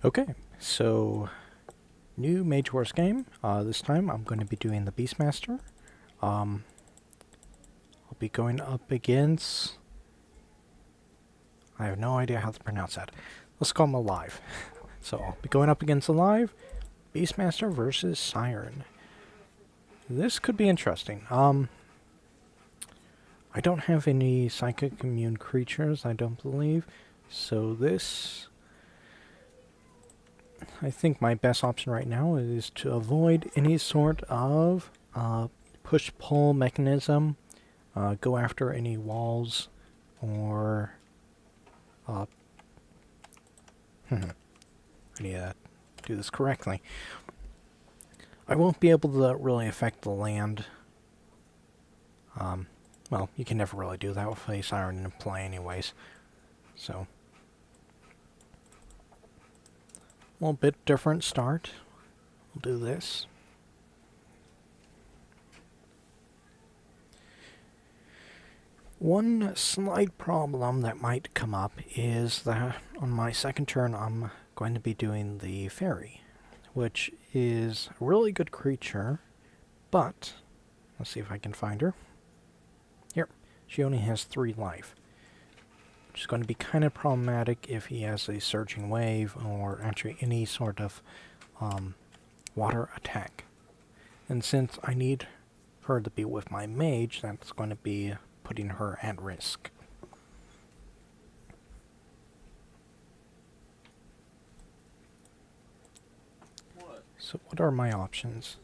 Okay, so new Mage Horse game. This time I'm going to be doing the Beastmaster. I'll be going up against... I have no idea how to pronounce that. Let's call him Alive. So I'll be going up against Alive, Beastmaster versus Siren. This could be interesting. I don't have any psychic immune creatures, I don't believe. So this... I think my best option right now is to avoid any sort of push-pull mechanism, go after any walls, or... I need to do this correctly. I won't be able to really affect the land. Well, you can never really do that with a Siren in play anyways. So... a little bit different start. We'll do this. One slight problem that might come up is that on my second turn I'm going to be doing the fairy, which is a really good creature, but let's see if I can find her. Here, she only has 3 life. Which is going to be kind of problematic if he has a surging wave or actually any sort of water attack. And since I need her to be with my mage, that's going to be putting her at risk. So what are my options?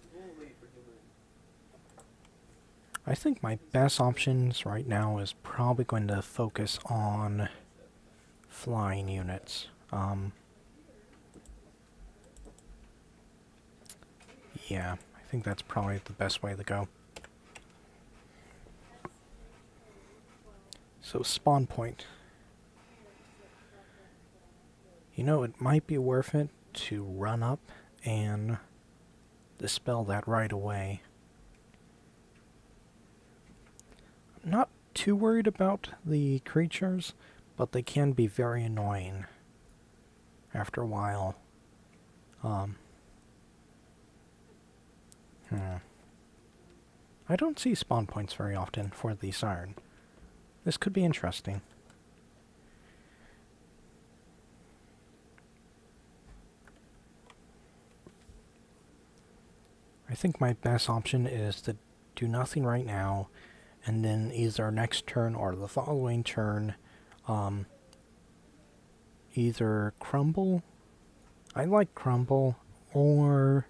I think my best options right now is probably going to focus on flying units. Yeah, I think that's probably the best way to go. So spawn point. You know, it might be worth it to run up and dispel that right away. Not too worried about the creatures, but they can be very annoying after a while. I don't see spawn points very often for the Siren. This could be interesting. I think my best option is to do nothing right now, and then either next turn or the following turn, either crumble, I like crumble, or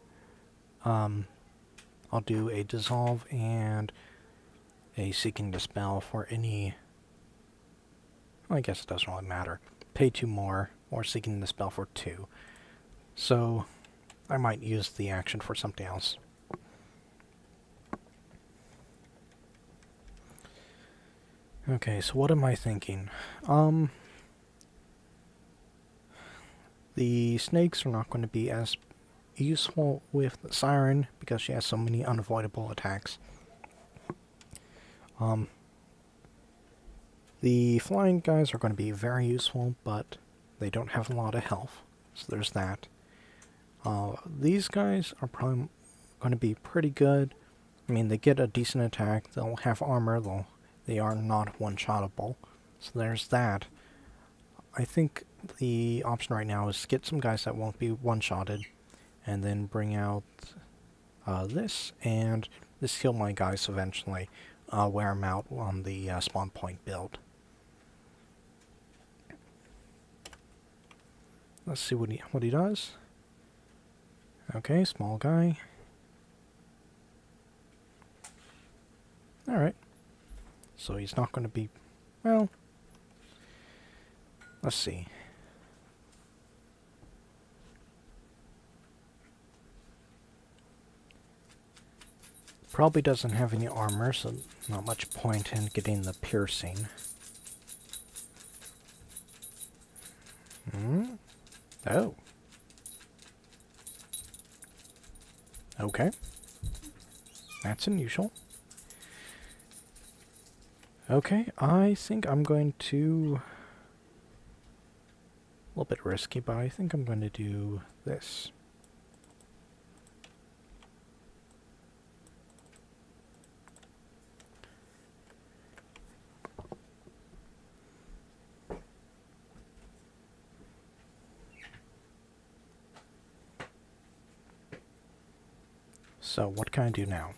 I'll do a dissolve and a seeking dispel for any, well, I guess it doesn't really matter, pay 2 more, or seeking dispel for 2. So I might use the action for something else. Okay, so what am I thinking? The snakes are not going to be as useful with the Siren because she has so many unavoidable attacks. The flying guys are going to be very useful, but they don't have a lot of health, so there's that. These guys are probably going to be pretty good. I mean, they get a decent attack, they'll have armor, they are not one-shottable, so there's that. I think the option right now is get some guys that won't be one-shotted, and then bring out this, and this heal my guys eventually, wear them out on the spawn point build. Let's see what he does. Okay, small guy. Alright. So he's not going to be... well... let's see. Probably doesn't have any armor, so not much point in getting the piercing. Oh. Okay. That's unusual. Okay, I think I'm going to... little bit risky, but I think I'm going to do this. So what can I do now?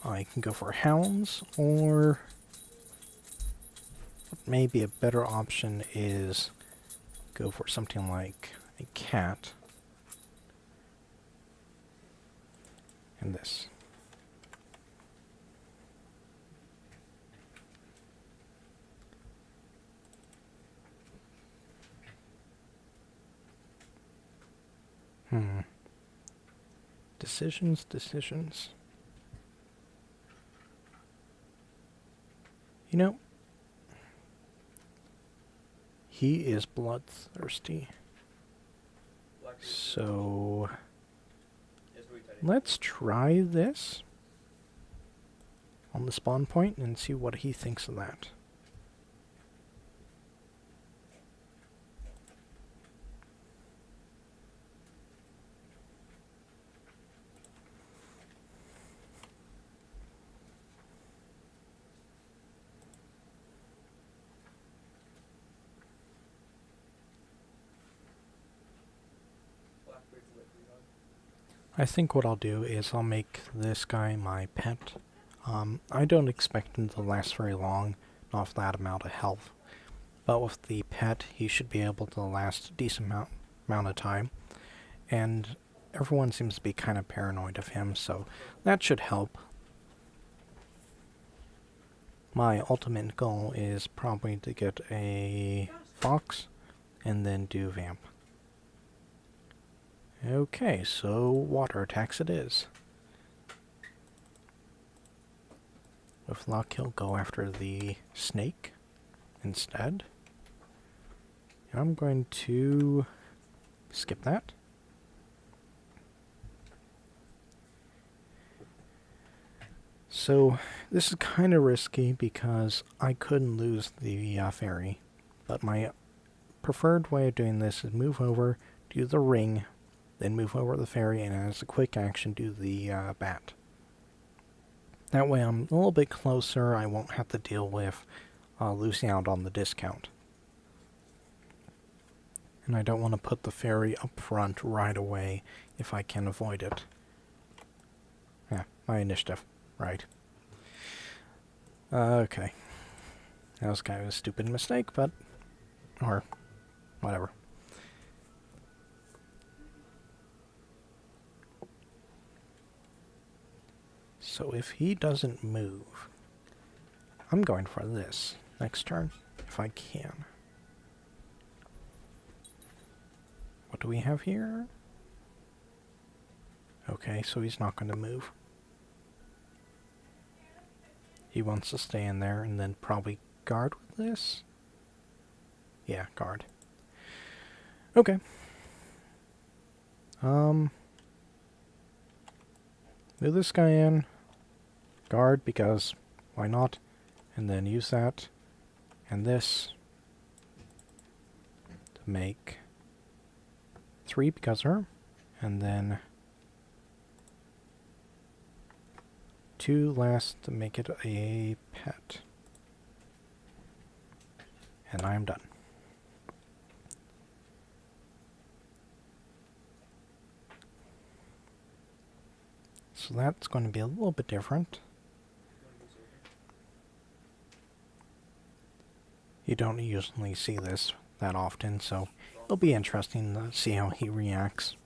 I can go for hounds, or maybe a better option is go for something like a cat. And this. Decisions. You know, he is bloodthirsty. So let's try this on the spawn point and see what he thinks of that. I think what I'll do is I'll make this guy my pet. I don't expect him to last very long, not with that amount of health. But with the pet, he should be able to last a decent amount of time. And everyone seems to be kind of paranoid of him, so that should help. My ultimate goal is probably to get a fox and then do vamp. Okay, so water attacks it is. With luck, he'll go after the snake instead. And I'm going to skip that. So this is kind of risky because I couldn't lose the fairy, but my preferred way of doing this is move over, do the ring, then move over the fairy, and as a quick action do the bat. That way I'm a little bit closer, I won't have to deal with losing out on the discount. And I don't want to put the fairy up front right away if I can avoid it. Yeah, my initiative. Right. Okay. That was kind of a stupid mistake, but... or... whatever. So if he doesn't move, I'm going for this next turn, if I can. What do we have here? Okay, so he's not going to move. He wants to stay in there and then probably guard with this? Yeah, guard. Okay. Move this guy in. Guard, because why not? And then use that and this to make 3 because of her. And then 2 last to make it a pet. And I am done. So that's going to be a little bit different. You don't usually see this that often, so it'll be interesting to see how he reacts.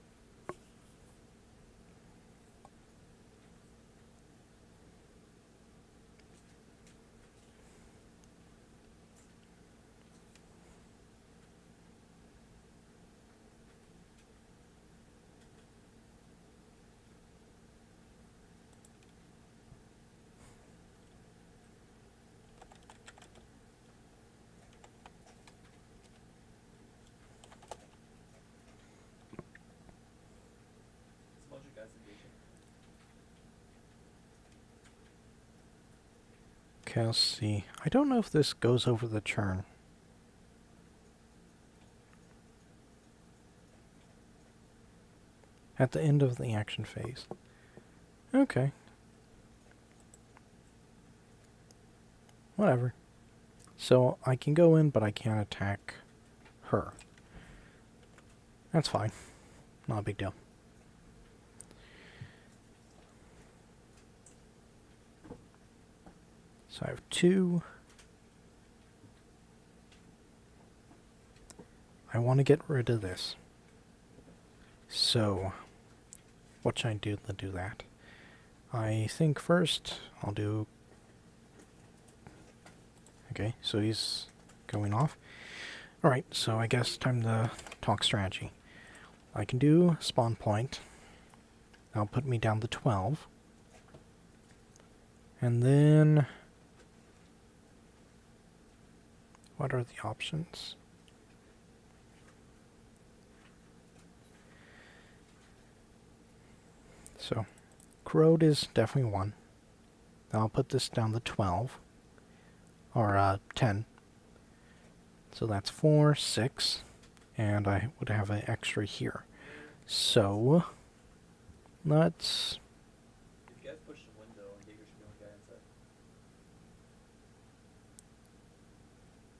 Okay, let's see. I don't know if this goes over the turn. At the end of the action phase. Okay. Whatever. So I can go in, but I can't attack her. That's fine. Not a big deal. So I have 2. I want to get rid of this. So, what should I do to do that? I think first I'll do... Okay, so he's going off. Alright, so I guess time to talk strategy. I can do spawn point. That'll put me down to 12. And then... what are the options? So, corrode is definitely 1. I'll put this down to 12. Or 10. So that's 4, 6. And I would have an extra here. So, let's... If you guys push the window, Jaeger should be the only guy inside.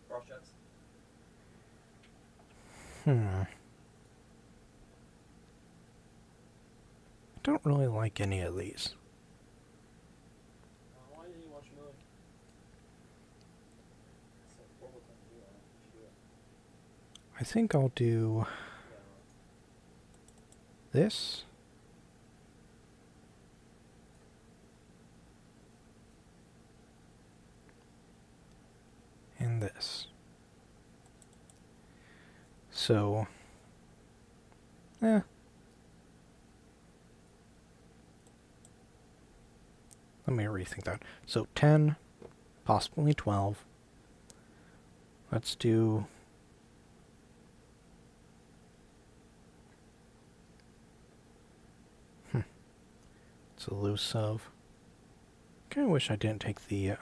Cross shots. I don't really like any of these. Why didn't you watch Miller? It's a horrible thing to do. You should do it. I think I'll do this. And this. So, let me rethink that. So 10, possibly 12. Let's do... It's elusive. Kinda wish I didn't take the...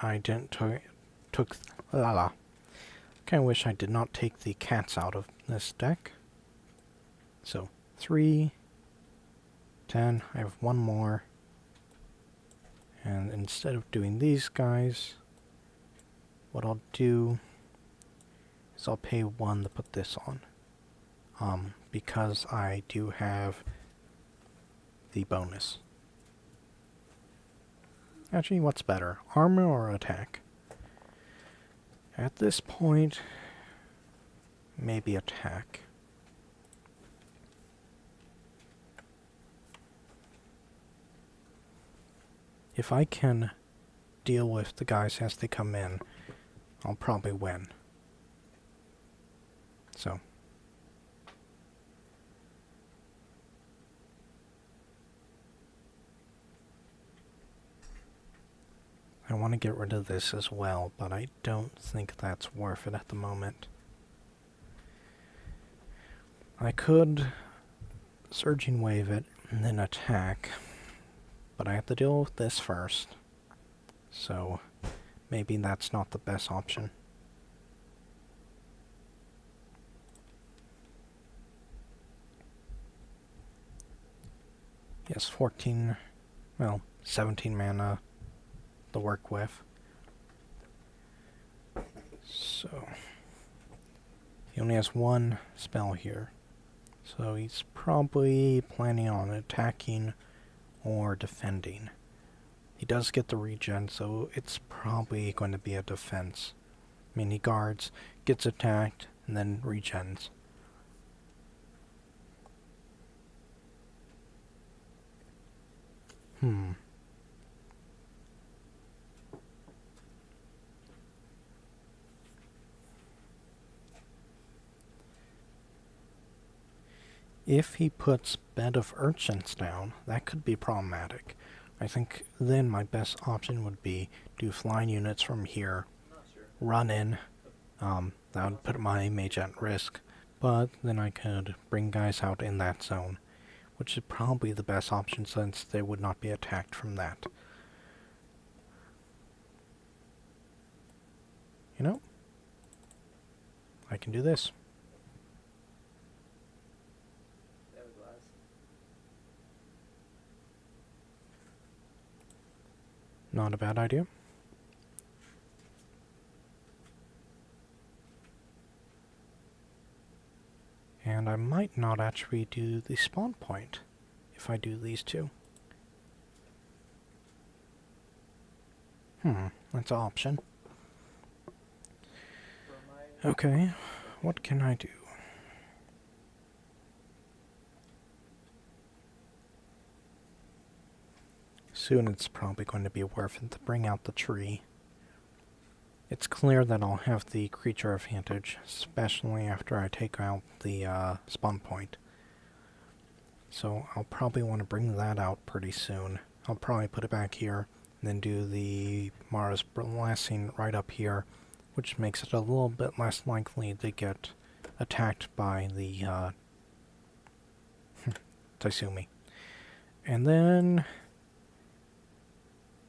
Kinda wish I did not take the cats out of this deck. So, 3, 10, I have 1 more. And instead of doing these guys, what I'll do is I'll pay 1 to put this on. Because I do have the bonus. Actually, what's better, armor or attack? At this point, maybe attack. If I can deal with the guys as they come in, I'll probably win. So. I want to get rid of this as well, but I don't think that's worth it at the moment. I could Surging Wave it and then attack, but I have to deal with this first. So maybe that's not the best option. Yes, 14, well, 17 mana to work with. So, he only has 1 spell here. So he's probably planning on attacking or defending. He does get the regen, so it's probably going to be a defense. I mean, he guards, gets attacked, and then regens. If he puts Bed of Urchins down, that could be problematic. I think then my best option would be do flying units from here, run in. That would put my mage at risk, but then I could bring guys out in that zone, which is probably the best option since they would not be attacked from that. You know, I can do this. not a bad idea. And I might not actually do the spawn point if I do these two. That's an option. For my Okay, what can I do? Soon it's probably going to be worth it to bring out the tree. It's clear that I'll have the creature advantage, especially after I take out the spawn point. So I'll probably want to bring that out pretty soon. I'll probably put it back here, and then do the Mara's Blessing right up here, which makes it a little bit less likely to get attacked by the Tsunami. And then...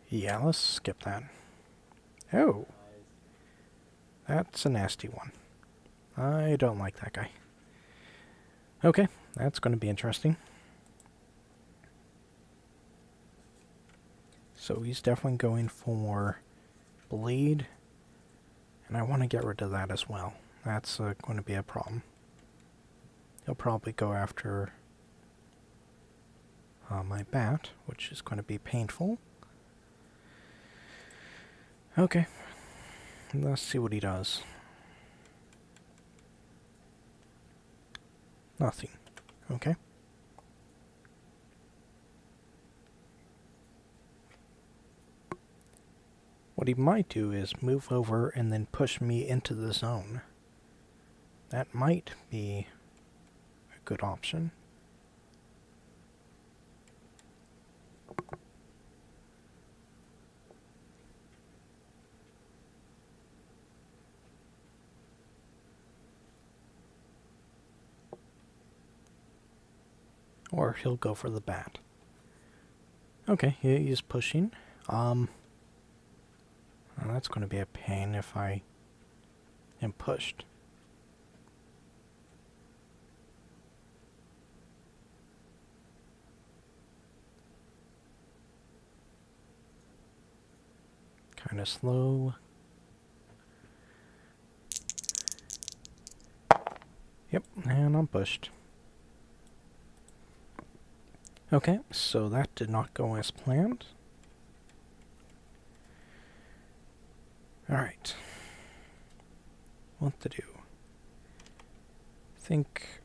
yeah, let's skip that. Oh, that's a nasty one. I don't like that guy. Okay, that's going to be interesting. So he's definitely going for bleed, and I want to get rid of that as well. That's going to be a problem. He'll probably go after my bat, which is going to be painful. Okay, let's see what he does. Nothing. Okay. What he might do is move over and then push me into the zone. That might be a good option. Or he'll go for the bat. Okay, he's pushing. Well, that's going to be a pain if I am pushed. Kind of slow. Yep, and I'm pushed. Okay, so that did not go as planned. Alright. What to do? Think...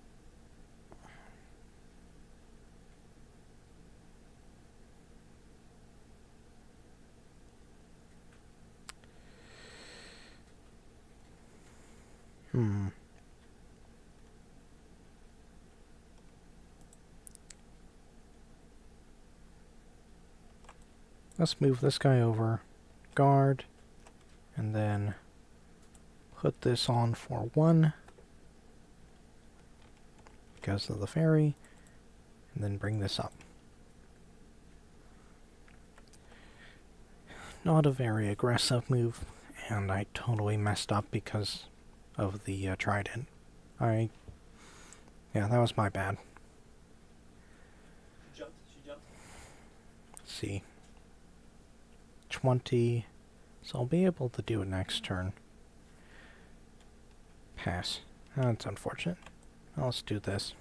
Let's move this guy over, guard, and then put this on for 1 because of the fairy, and then bring this up. Not a very aggressive move, and I totally messed up because of the trident. Yeah, that was my bad. she jumped. Let's see. 20, so I'll be able to do it next turn. Pass. That's unfortunate. Let's do this.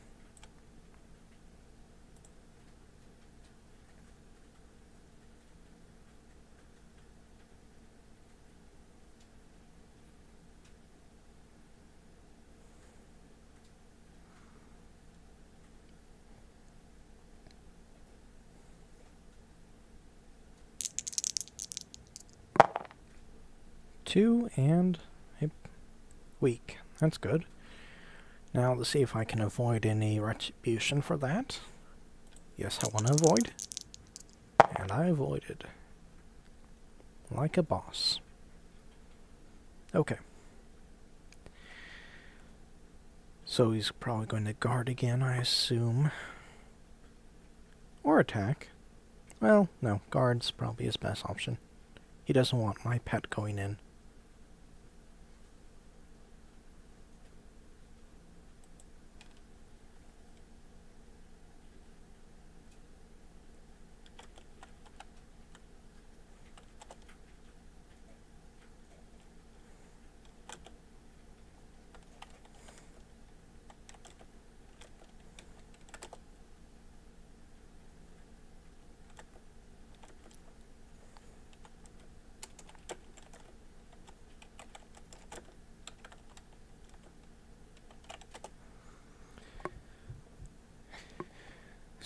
Two and a weak. That's good. Now let's see if I can avoid any retribution for that. Yes, I want to avoid. And I avoided. Like a boss. Okay. So he's probably going to guard again, I assume. Or attack. Well, no, guard's probably his best option. He doesn't want my pet going in.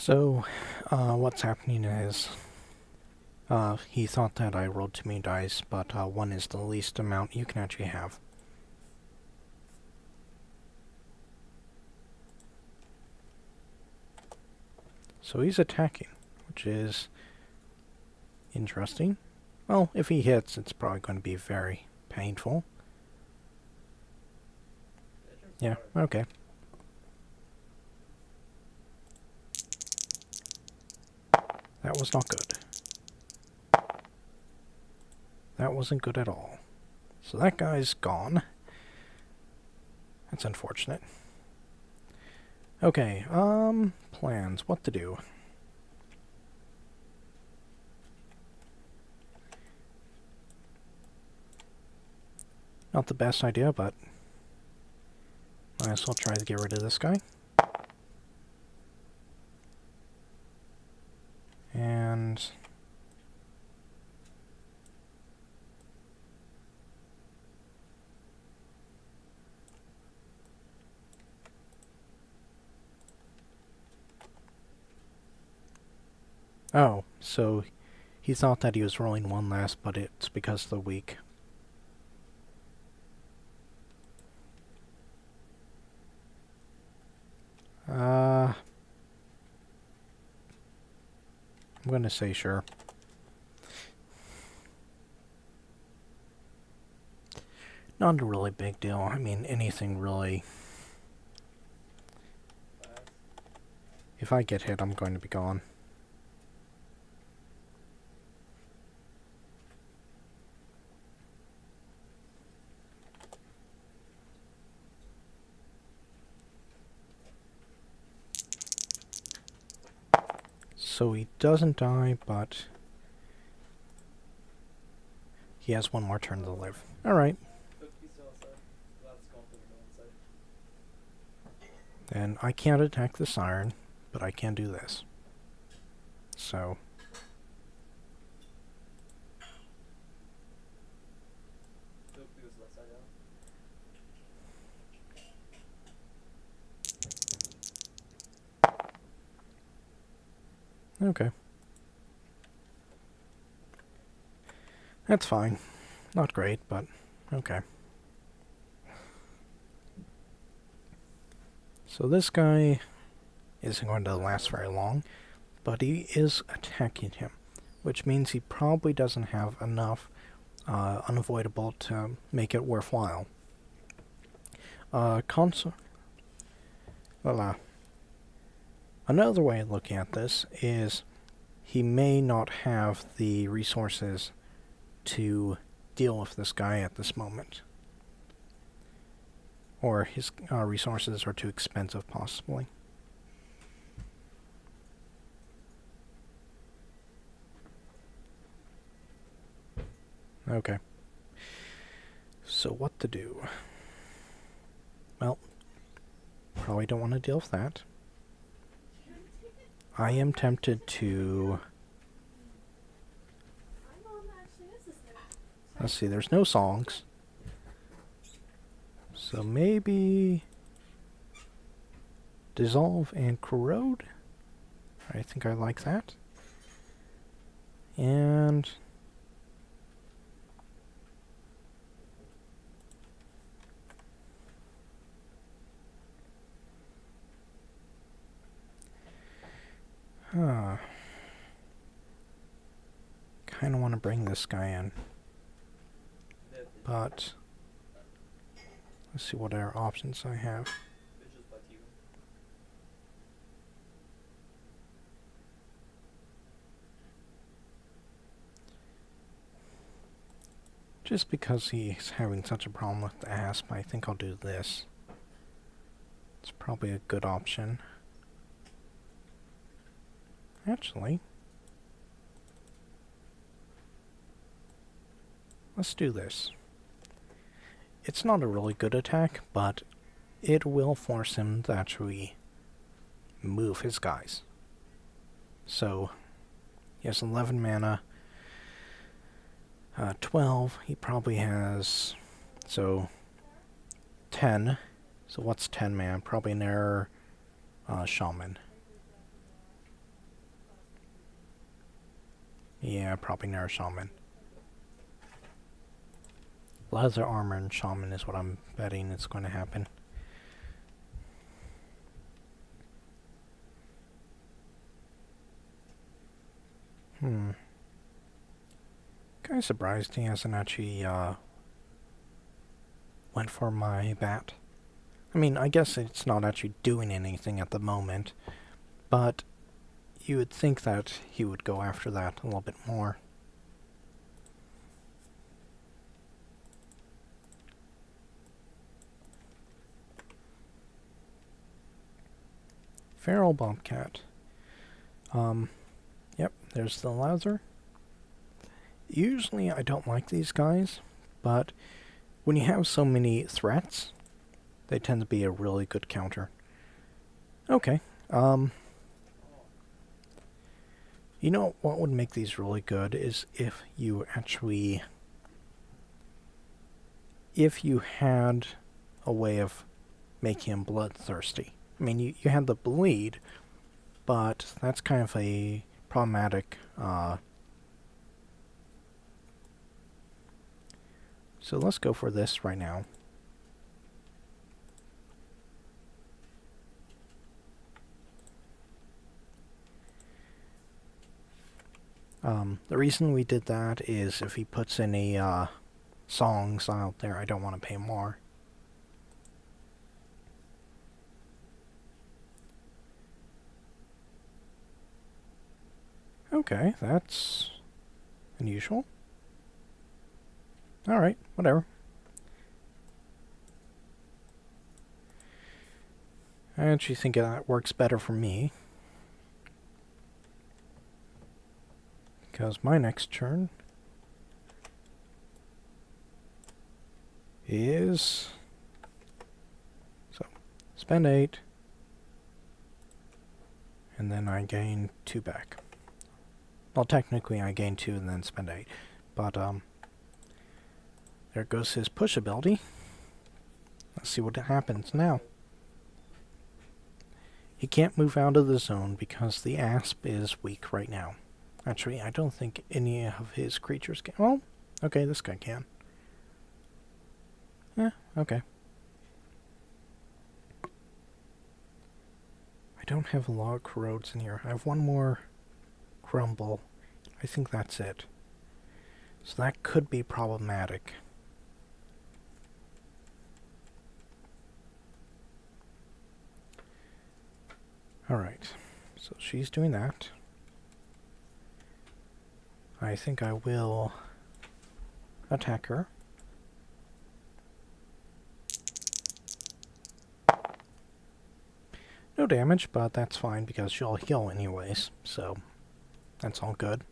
So, what's happening is, he thought that I rolled too many dice, but 1 is the least amount you can actually have. So he's attacking, which is interesting. Well, if he hits, it's probably going to be very painful. Yeah, okay. That was not good. That wasn't good at all. So that guy's gone. That's unfortunate. Okay, plans. What to do? Not the best idea, but might as well try to get rid of this guy. And oh, so he thought that he was rolling 1 less, but it's because of the weak. I'm going to say sure. Not a really big deal. I mean, anything really. If I get hit, I'm going to be gone. So he doesn't die, but he has 1 more turn to live. Alright. Then I can't attack the Siren, but I can do this. So okay. That's fine. Not great, but okay. So this guy isn't going to last very long, but he is attacking him, which means he probably doesn't have enough unavoidable to make it worthwhile. Another way of looking at this is he may not have the resources to deal with this guy at this moment. Or his resources are too expensive, possibly. Okay. So what to do? Well, probably don't want to deal with that. I am tempted to... Let's see, there's no songs. So maybe... Dissolve and Corrode? I think I like that. And... Huh. Kind of want to bring this guy in. But... Let's see what other options I have. Just because he's having such a problem with the asp, I think I'll do this. It's probably a good option. Actually, let's do this. It's not a really good attack, but it will force him to actually move his guys. So, he has 11 mana. 12, he probably has, so 10. So what's 10 mana? Probably another shaman. Yeah, probably near a shaman. Leather armor and shaman is what I'm betting is going to happen. Kind of surprised he hasn't actually went for my bat. I mean, I guess it's not actually doing anything at the moment, but you would think that he would go after that a little bit more. Feral Bobcat. Yep, there's the Lazar. Usually I don't like these guys, but when you have so many threats, they tend to be a really good counter. Okay, you know what would make these really good is if you actually... if you had a way of making him bloodthirsty. I mean, you had the bleed, but that's kind of a problematic... So let's go for this right now. The reason we did that is if he puts any songs out there, I don't want to pay more. Okay, that's unusual. Alright, whatever. I actually think that works better for me. Because my next turn is... so, spend 8. And then I gain 2 back. Well, technically I gain 2 and then spend 8. But, there goes his push ability. Let's see what happens now. He can't move out of the zone because the Asp is weak right now. Actually, I don't think any of his creatures can. Well, okay, this guy can. Yeah, okay. I don't have a lot of corrodes in here. I have one more crumble. I think that's it. So that could be problematic. Alright, so she's doing that. I think I will attack her. No damage, but that's fine because she'll heal anyways, so that's all good.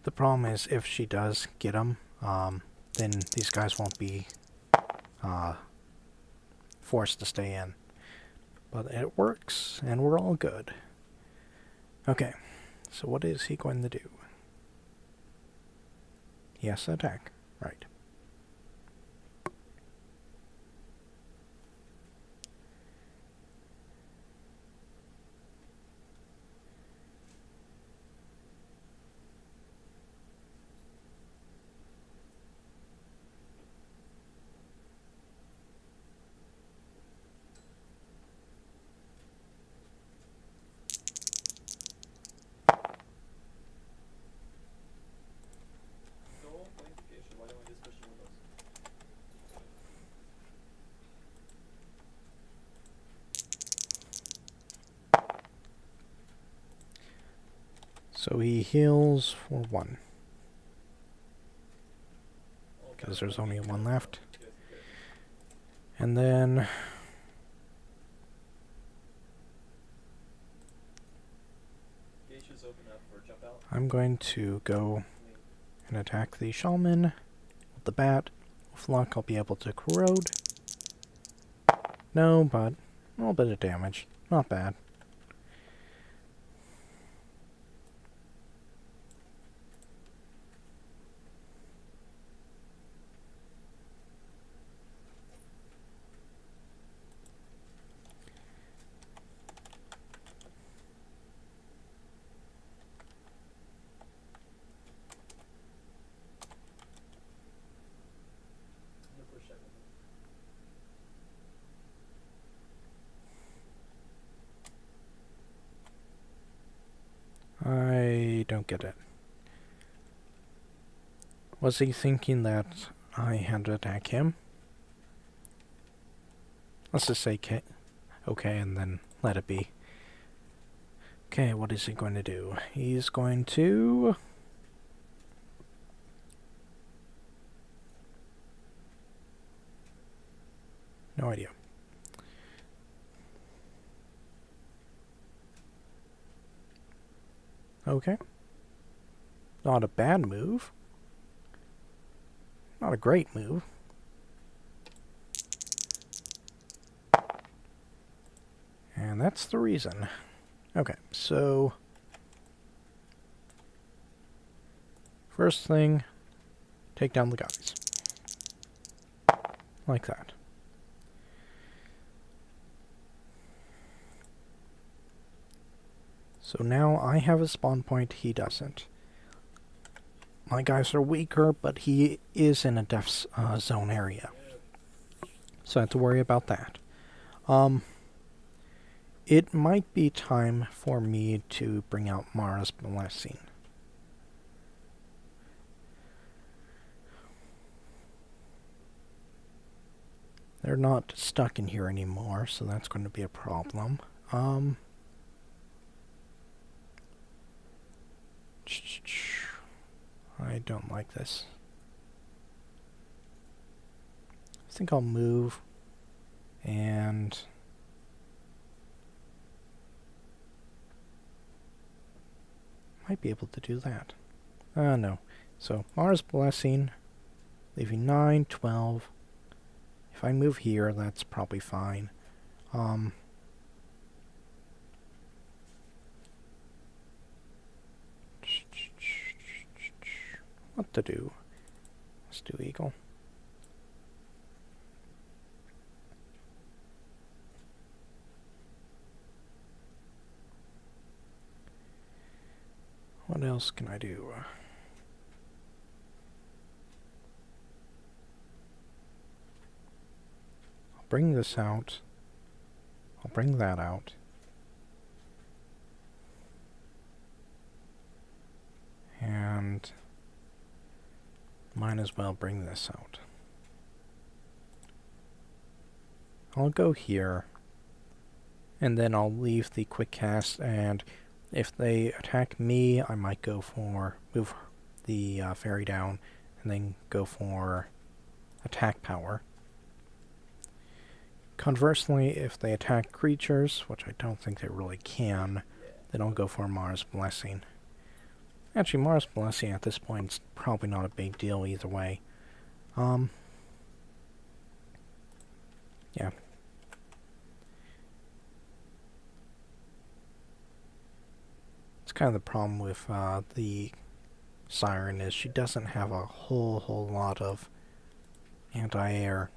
The problem is if she does get him, then these guys won't be forced to stay in. But it works, and we're all good. Okay, so what is he going to do? He has to attack, right. Why don't we just push the windows? So he heals for 1. Because there's only 1 left. And then... I'm going to go and attack the shaman with the bat. With luck, I'll be able to corrode. No, but a little bit of damage. Not bad. I don't get it. Was he thinking that I had to attack him? Let's just say okay, and then let it be. Okay, what is he going to do? He's going to... No idea. Okay. Not a bad move. Not a great move. And that's the reason. Okay, so... First thing, take down the guys. Like that. So now I have a spawn point, he doesn't. My guys are weaker, but he is in a death zone area. So I have to worry about that. It might be time for me to bring out Mara's Blessing. They're not stuck in here anymore, so that's going to be a problem. I don't like this. I think I'll move and might be able to do that. No. So Mars Blessing, leaving 9, 12. If I move here, that's probably fine. What to do? Let's do Eagle. What else can I do? I'll bring this out. I'll bring that out. And might as well bring this out. I'll go here, and then I'll leave the quick cast, and if they attack me, I might go for move the fairy down, and then go for attack power. Conversely, if they attack creatures, which I don't think they really can, then I'll go for Mars Blessing. Actually, Mars Blessing at this point is probably not a big deal either way. Yeah. It's kind of the problem with the Siren is she doesn't have a whole lot of anti-air.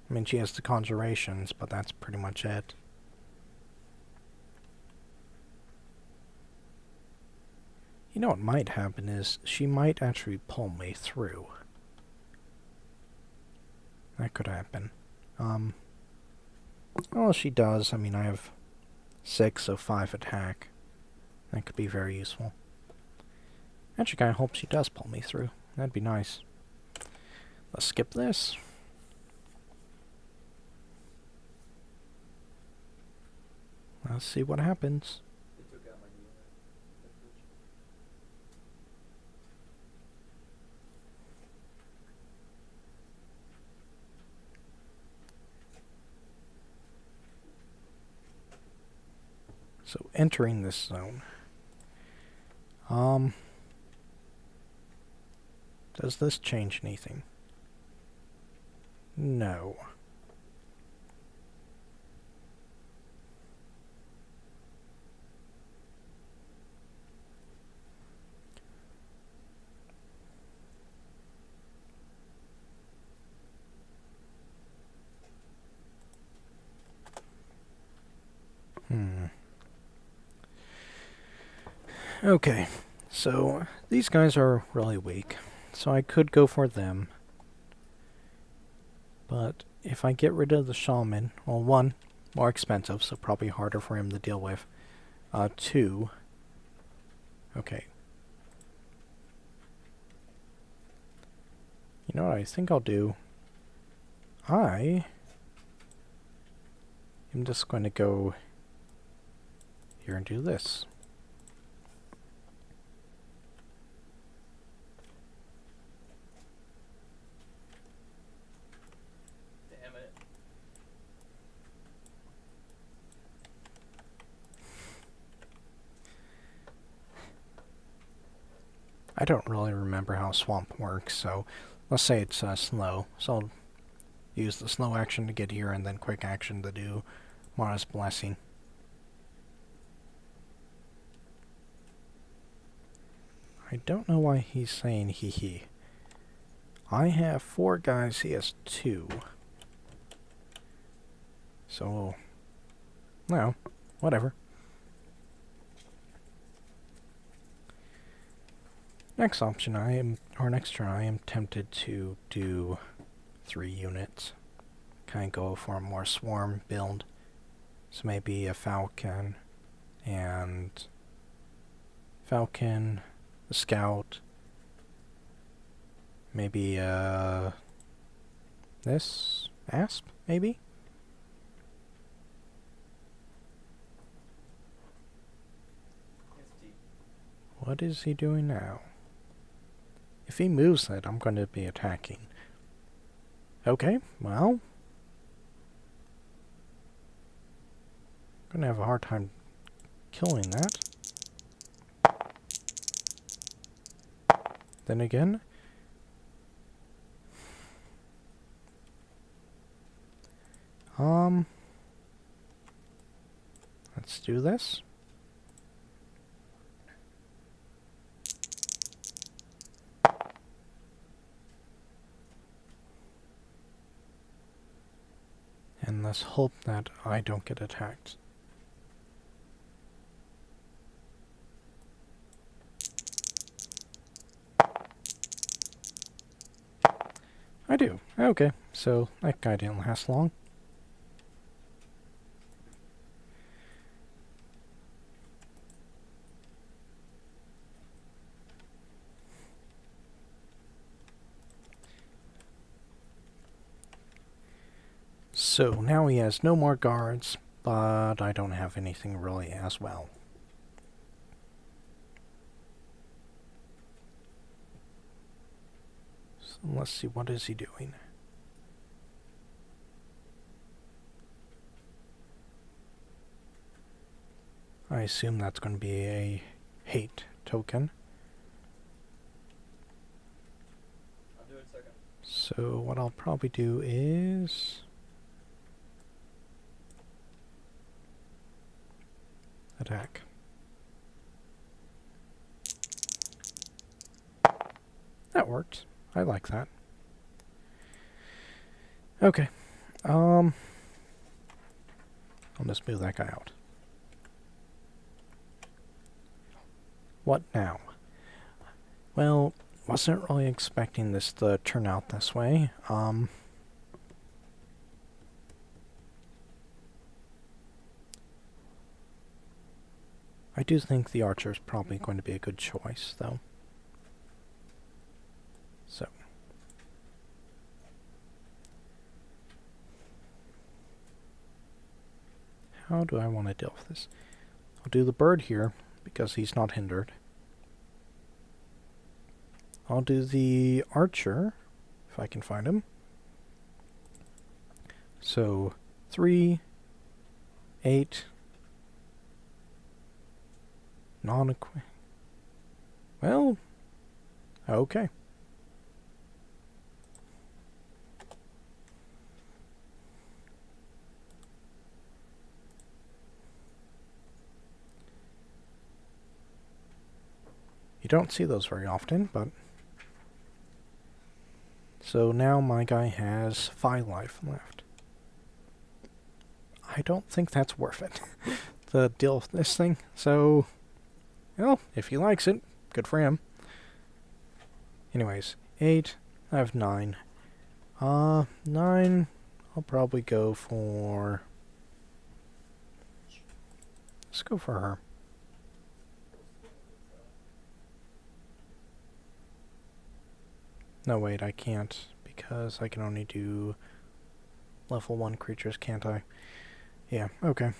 I mean, she has the conjurations, but that's pretty much it. You know what might happen is she might actually pull me through. That could happen. Well, she does. I mean, I have 6, so 5 attack. That could be very useful. Actually, kind of hope she does pull me through. That'd be nice. Let's skip this. Let's see what happens. They took out my unit. So, entering this zone. Does this change anything? No. Okay, so these guys are really weak, so I could go for them. But if I get rid of the shaman, well, 1, more expensive, so probably harder for him to deal with. 2, Okay. You know what I think I'll do? I am just going to go here and do this. Damn it. I don't really remember how swamp works, so let's say it's slow. So I'll use the slow action to get here and then quick action to do Mara's Blessing. I don't know why he's saying hee hee. I have 4 guys, he has 2. So, no, whatever. Next turn I am tempted to do 3 units. Kind of go for a more swarm build. So maybe a Falcon, a Scout, maybe this Asp, maybe? It's deep. What is he doing now? If he moves it, I'm going to be attacking. Okay, well. I'm going to have a hard time killing that. Then again. Let's do this. And let's hope that I don't get attacked. I do. Okay, so that guy didn't last long. So now he has no more guards, but I don't have anything really as well. So let's see, what is he doing? I assume that's going to be a hate token. I'll do it second. So what I'll probably do is attack. That worked. I like that. Okay. I'll just move that guy out. What now? Well, wasn't really expecting this to turn out this way. I do think the archer is probably going to be a good choice, though. So. How do I want to deal with this? I'll do the bird here, because he's not hindered. I'll do the archer, if I can find him. So, 3, 8, non-equipped. Well, okay. You don't see those very often, but... So now my guy has 5 life left. I don't think that's worth it, to deal with this thing. So, well, if he likes it, good for him. Anyways, 8, I have 9. 9, I'll probably go for... Let's go for her. No, wait, I can't, because I can only do level 1 creatures, can't I? Yeah, okay.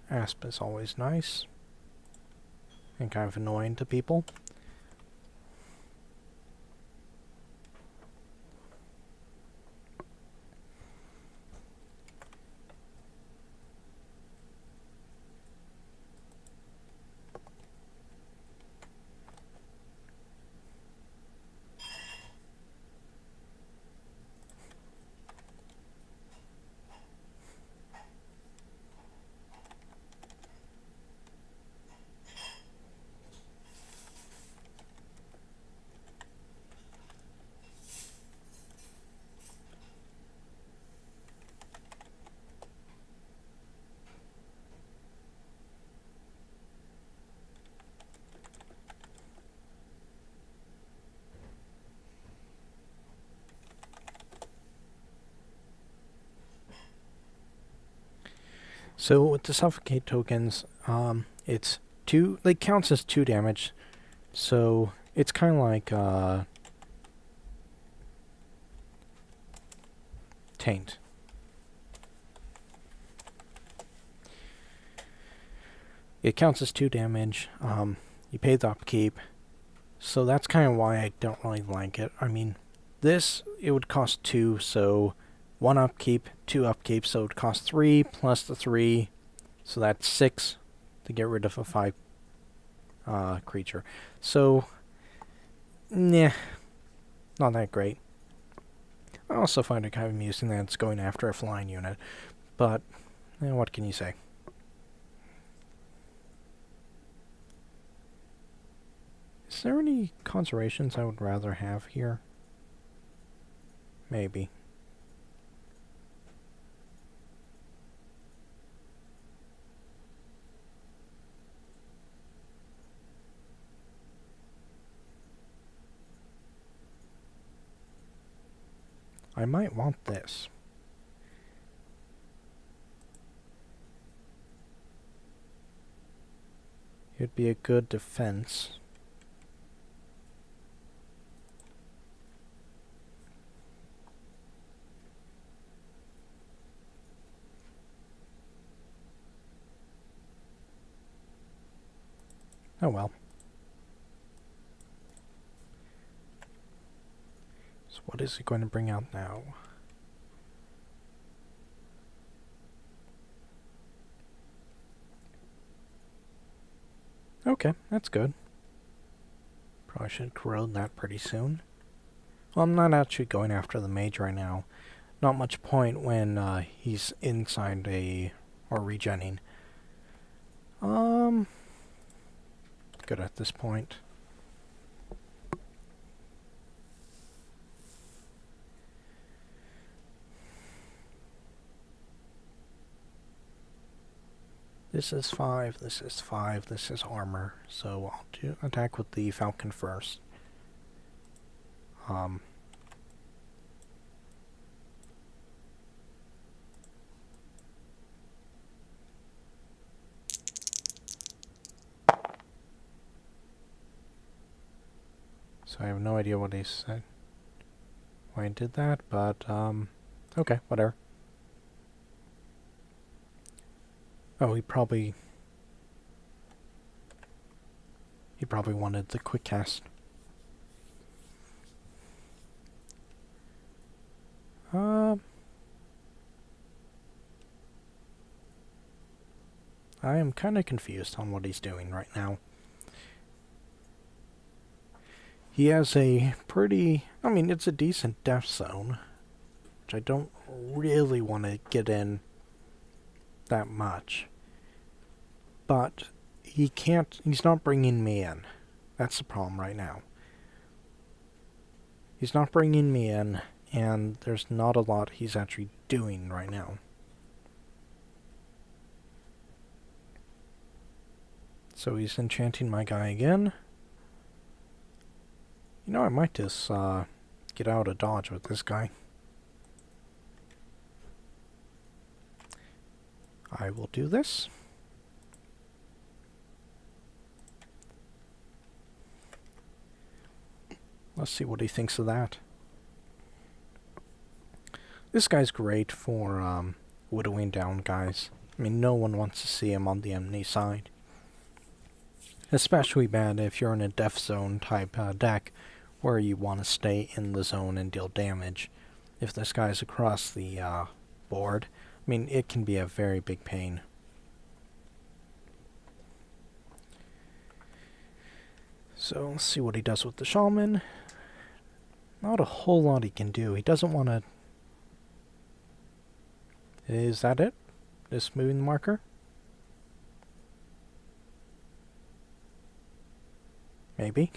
Asp is always nice. And kind of annoying to people. So with the suffocate tokens, it's two, like, counts as 2 damage. So it's kind of like taint. It counts as 2 damage. You pay the upkeep. So that's kind of why I don't really like it. I mean, this, it would cost 2, so 1 upkeep, 2 upkeep, so it would cost 3 plus the 3, so that's 6 to get rid of a 5 creature. So, nah, not that great. I also find it kind of amusing that it's going after a flying unit, but what can you say? Is there any conservations I would rather have here? Maybe. I might want this. It'd be a good defense. Oh well. So what is it going to bring out now? Okay, that's good. Probably should corrode that pretty soon. Well, I'm not actually going after the mage right now. Not much point when he's inside a... or regenning. Good at this point. This is 5, this is 5, this is armor. So I'll do attack with the falcon first. So I have no idea what he said. Why I did that, but okay, whatever. Oh, he probably wanted the quick cast. I am kind of confused on what he's doing right now. He has a pretty... I mean, it's a decent death zone, which I don't really want to get in that much. But he can't... he's not bringing me in. That's the problem right now. He's not bringing me in, and there's not a lot he's actually doing right now. So he's enchanting my guy again. You know, I might just get out of dodge with this guy. I will do this. Let's see what he thinks of that. This guy's great for widowing down guys. I mean, no one wants to see him on the enemy side. Especially bad if you're in a death zone type deck where you want to stay in the zone and deal damage. If this guy's across the board, I mean, it can be a very big pain. So let's see what he does with the shaman. Not a whole lot he can do. He doesn't want to... Is that it? Just moving the marker? Maybe.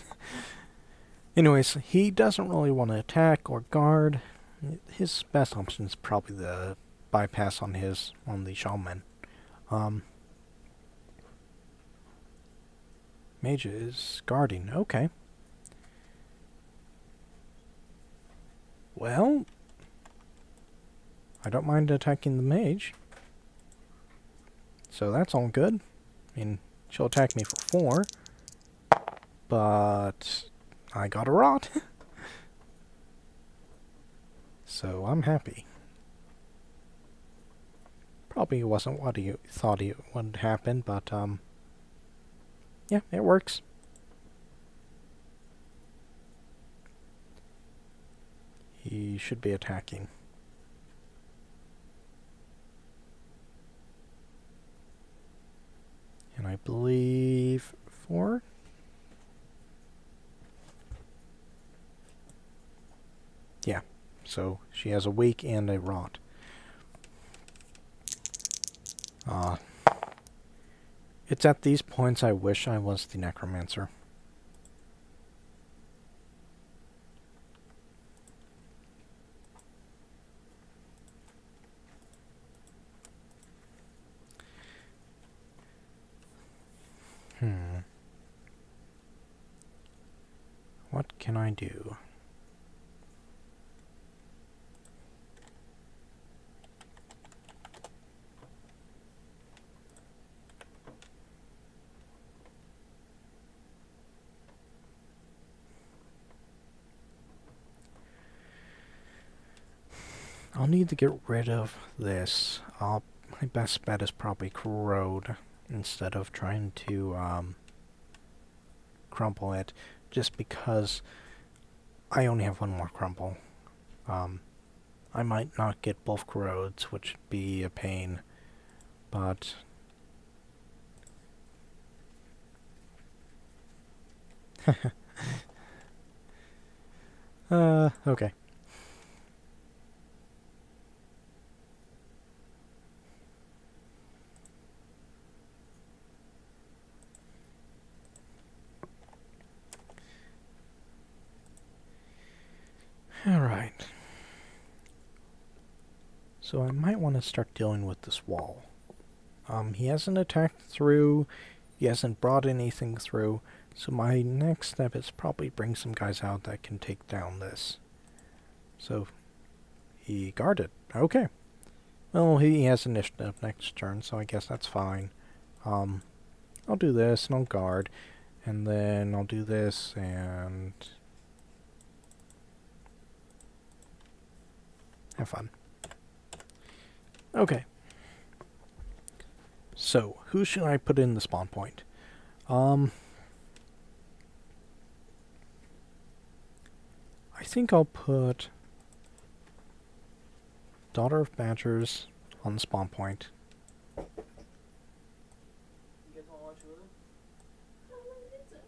Anyways, he doesn't really want to attack or guard. His best option is probably the bypass on the shaman. Mage is guarding. Okay. Well, I don't mind attacking the mage. So that's all good. I mean, she'll attack me for 4. But I got a rot. So I'm happy. Probably wasn't what he thought would happen, but yeah, it works. He should be attacking. And I believe 4? Yeah, so she has a wake and a rot. It's at these points I wish I was the necromancer. What can I do? I'll need to get rid of this. My best bet is probably corrode instead of trying to crumple it, just because I only have 1 more crumple. I might not get both corrodes, which would be a pain, but okay. Alright. So I might want to start dealing with this wall. He hasn't attacked through, he hasn't brought anything through, so my next step is probably bring some guys out that can take down this. So, he guarded. Okay. Well, he has initiative next turn, so I guess that's fine. I'll do this, and I'll guard, and then I'll do this, and... have fun. Okay. So, who should I put in the spawn point? I think I'll put Daughter of Badgers on the spawn point. You guys want to watch Hulu? How long is it?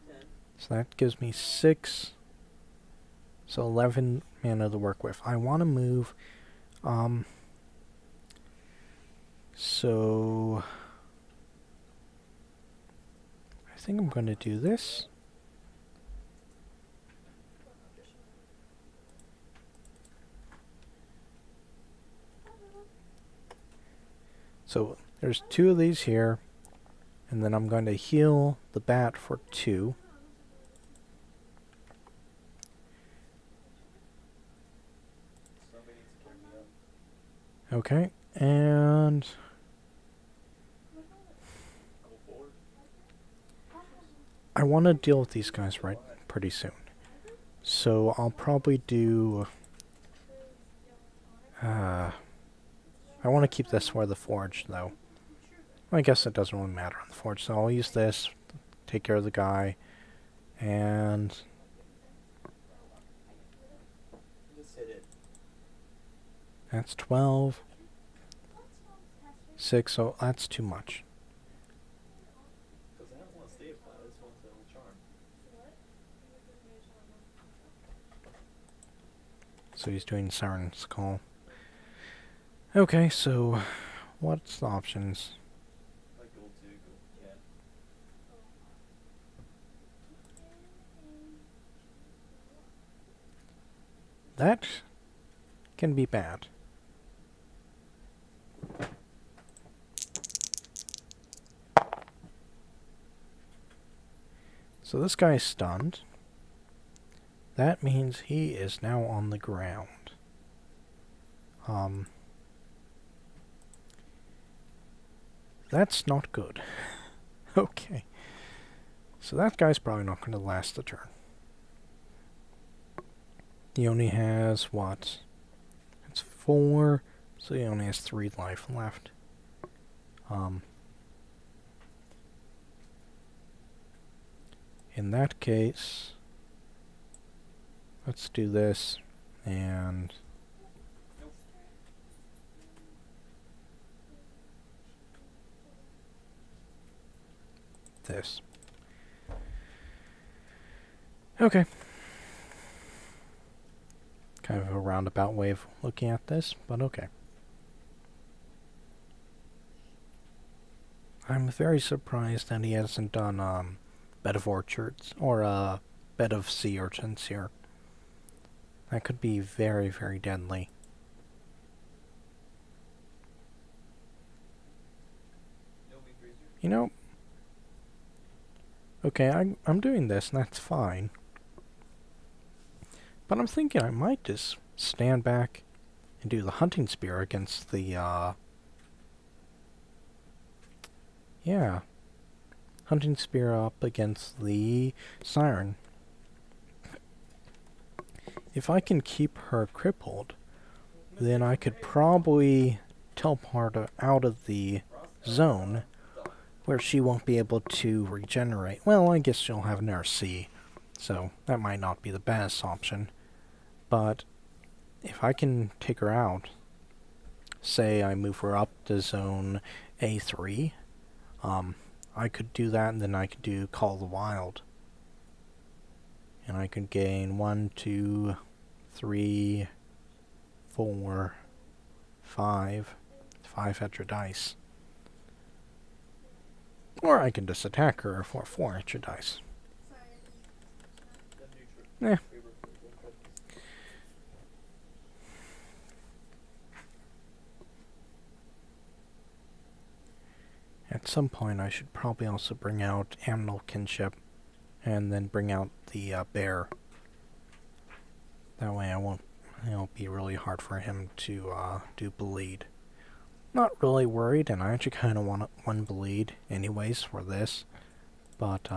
10. So that gives me 6. So 11 mana to work with. I want to move, so I think I'm going to do this. So there's 2 of these here, and then I'm going to heal the bat for 2. Somebody needs to carry me up. Okay, and Go forward. I want to deal with these guys right pretty soon. So I'll probably do... I want to keep this for the forge, though. I guess it doesn't really matter on the forge, so I'll use this, take care of the guy, and... Just hit it. That's 12. 6, so that's too much. Because I don't want to stay flat. I just want to charm. So he's doing Siren's call. Okay, so what's the options? Like gold 2, gold cat. That can be bad. So this guy's stunned. That means he is now on the ground. That's not good. Okay. So that guy's probably not going to last the turn. He only has, what? It's 4, so he only has 3 life left. In that case, let's do this, and... this. Okay. Kind of a roundabout way of looking at this, but okay. I'm very surprised that he hasn't done bed of orchards or bed of sea urchins here. That could be very, very deadly. No weak razor. You know, okay, I'm doing this, and that's fine. But I'm thinking I might just stand back and do the hunting spear against the, yeah. Hunting spear up against the Siren. If I can keep her crippled, then I could probably teleport her out of the zone where she won't be able to regenerate. Well, I guess she'll have an RC, so that might not be the best option. But if I can take her out, say I move her up to zone A3, I could do that, and then I could do Call the Wild. And I could gain 1, 2, 3, 4, 5 extra dice. Or I can just attack her for 4 extra dice. Eh. At some point I should probably also bring out Animal Kinship, and then bring out the bear. That way it'll be really hard for him to do bleed. Not really worried, and I actually kind of want 1 bleed anyways for this, but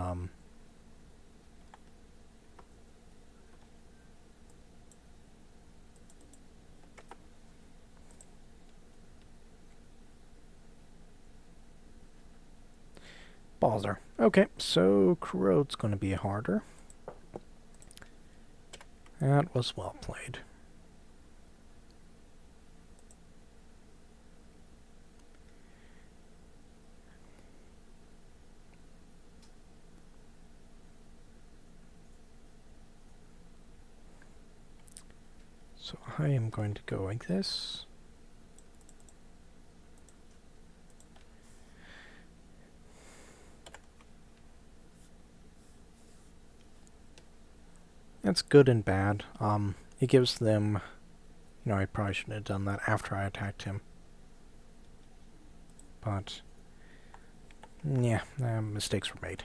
bother. Okay, so Corrode's going to be harder. That was well played. So I am going to go like this. That's good and bad. It gives them... You know, I probably shouldn't have done that after I attacked him. But... yeah, mistakes were made.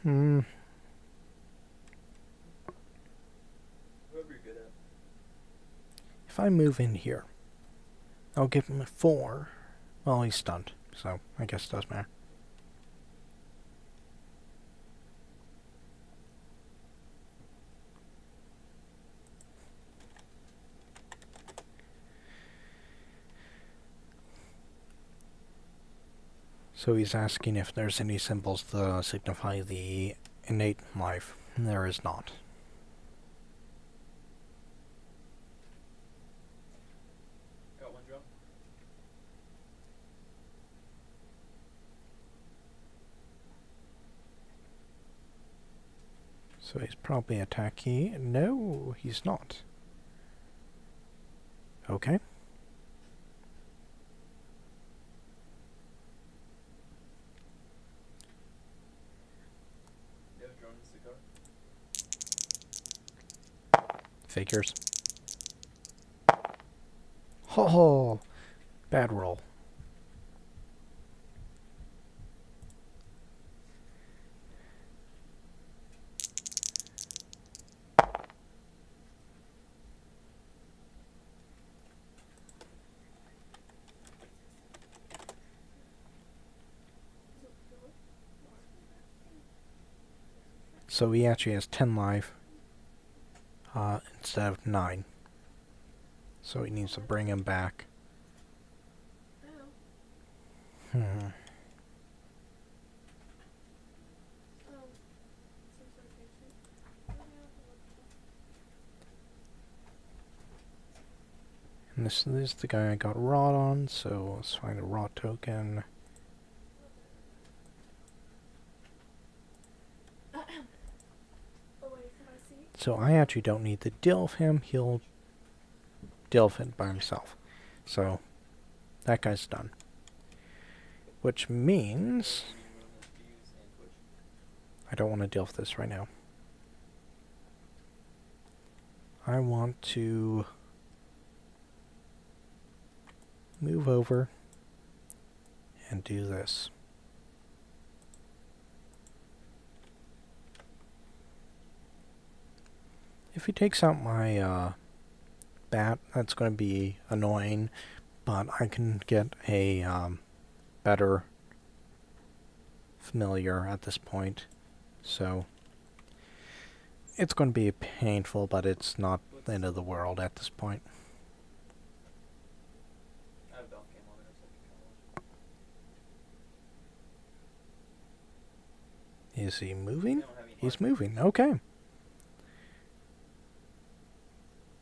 Whoever you're good at. If I move in here, I'll give him a 4. Well, he's stunned, so I guess it doesn't matter. So he's asking if there's any symbols to signify the innate life. There is not. Got one drum. So he's probably attacking. No, he's not. Okay. You have a drone in the car? Figures. Oh, bad roll. So he actually has 10 life instead of 9. So he needs to bring him back. Oh. Hmm. Some sort of patient. Oh, yeah, And this is the guy I got rot on, so let's find a rot token. oh wait, can I see? So I actually don't need to deal with him, he'll deal with it by himself. So that guy's done. Which means Reading room and fuse and twitch. I don't want to deal with this right now. I want to move over and do this. If he takes out my bat, that's going to be annoying, but I can get a better familiar at this point. So it's going to be painful, but it's not the end of the world at this point. I have Valve cam on there, so I can kind of watch. Is he I moving? don't have any He's markers. moving. Okay.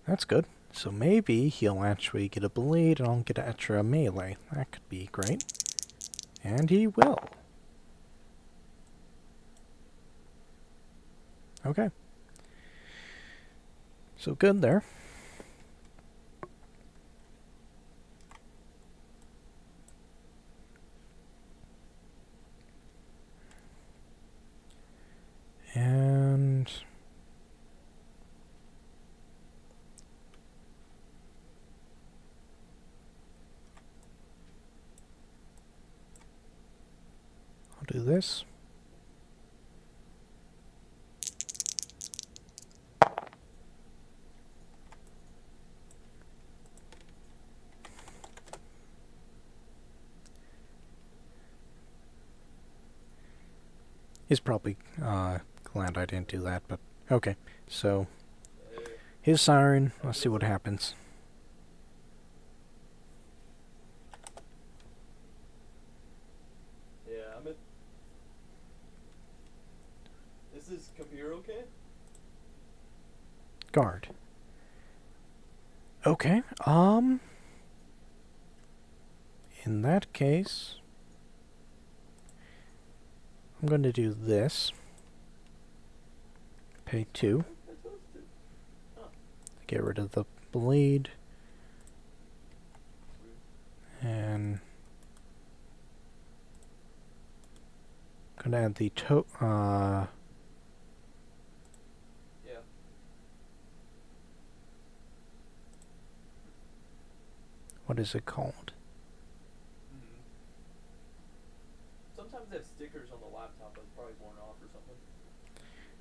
That's good. So maybe he'll actually get a bleed and I'll get an extra melee. That could be great. And he will. Okay. So good there. And I'll do this. He's probably glad I didn't do that, but okay. So his Siren, let's see what happens. Yeah, I'm at. Is this computer okay? Guard. Okay, in that case, I'm going to do this. Pay 2. I toasted. Get rid of the bleed. Rude. And gonna add the Yeah. what is it called? Mm-hmm. Sometimes they have stickers on the laptop that's probably worn off or something.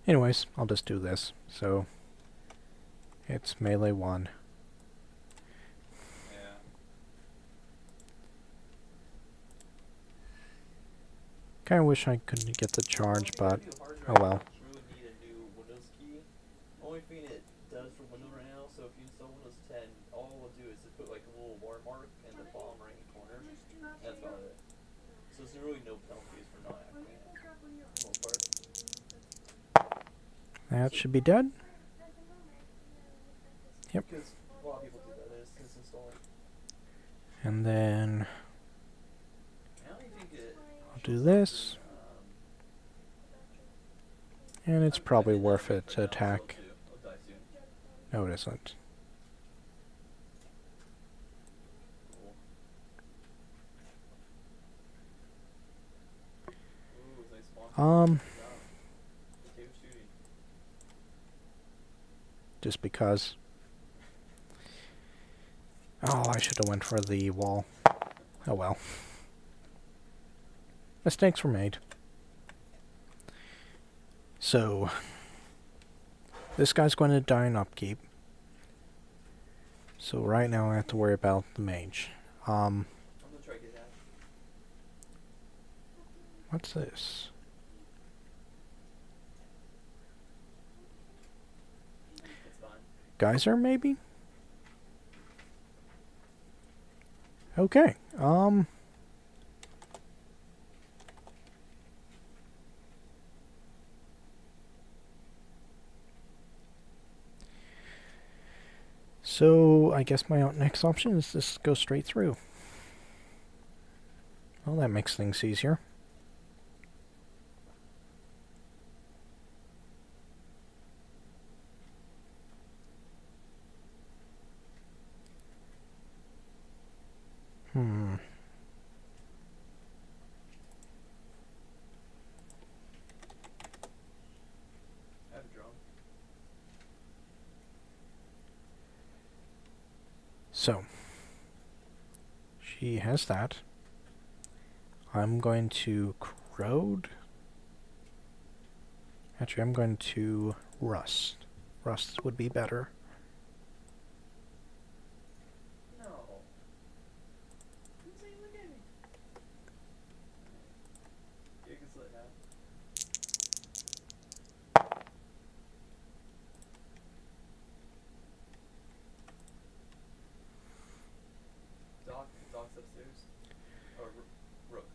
Anyways, I'll just do this. So it's melee 1. Yeah. Kinda wish I could get the charge, but oh well. Really need a new Windows key. Only thing it does for Windows right now, so if you install Windows 10, all it will do is just put like a little watermark in the bottom right hand corner. That's about it. So there's really no penalties for not acting it. For the most part. That should be dead. Yep. Because a lot of people do that, is just install it. And then I don't think it I'll do this. And it's probably worth it to attack. I'll die soon. No, it isn't. Cool. Ooh, nice spawn. Okay, who's shooting? Just because. Oh, I should have went for the wall. Oh well. Mistakes were made. So, this guy's going to die in upkeep. So right now I have to worry about the mage. I'm gonna try to get that. What's this? It's fine. Geyser, maybe? Okay, so I guess my next option is just go straight through. Well, that makes things easier. I have a drone. So, she has that. I'm going to corrode. Actually, I'm going to rust. Rust would be better. No. Who's saying look at me? You can split half. Doc's upstairs. Or Rook.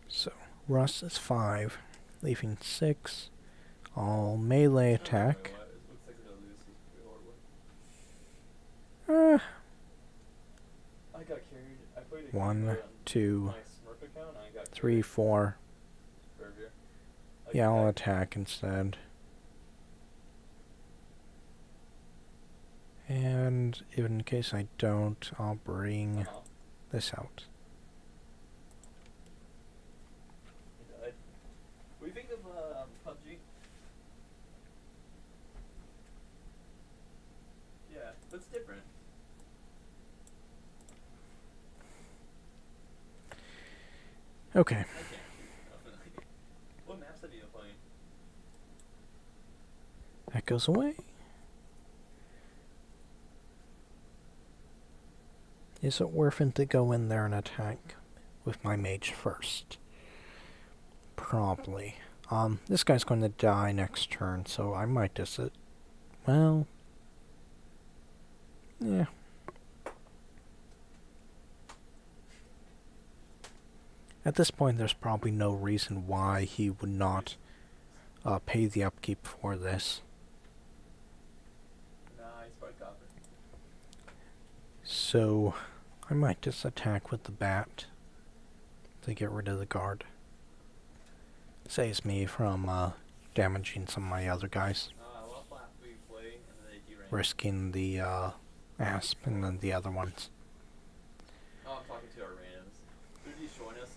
So, rust is 5, leaving 6. I'll melee attack. It looks like we're gonna lose this pretty horribly. I got carried. I played a 1, game 2, my Smurf account and I got 3, carried. 4. Burger. Yeah, I'll attack instead. And in case I don't, I'll bring this out. He died. What do you think of PUBG? Yeah, but it's different. Okay. I can't shoot, definitely. What maps have you been playing? That goes away. Is it worth it to go in there and attack with my mage first? Probably. This guy's going to die next turn, so I might just... well... yeah. At this point, there's probably no reason why he would not pay the upkeep for this. Nah, he's probably copper. So, I might just attack with the bat to get rid of the guard. Saves me from damaging some of my other guys. Well, after we play, and then they do rank. Risking the asp and then the other ones. Oh, I'm talking to our randoms. They're destroying us.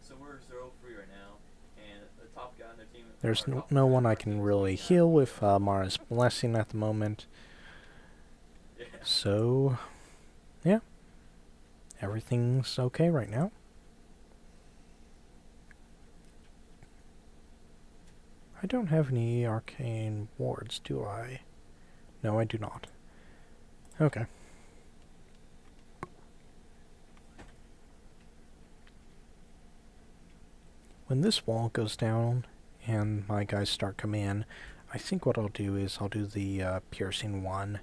So we're 0-3 right now, and the top guy on their team... There's no one I can really heal with Mara's Blessing at the moment. Yeah. So, yeah. Everything's okay right now. I don't have any arcane wards, do I? No, I do not. Okay. when this wall goes down and my guys start coming in, I think what I'll do is I'll do the piercing one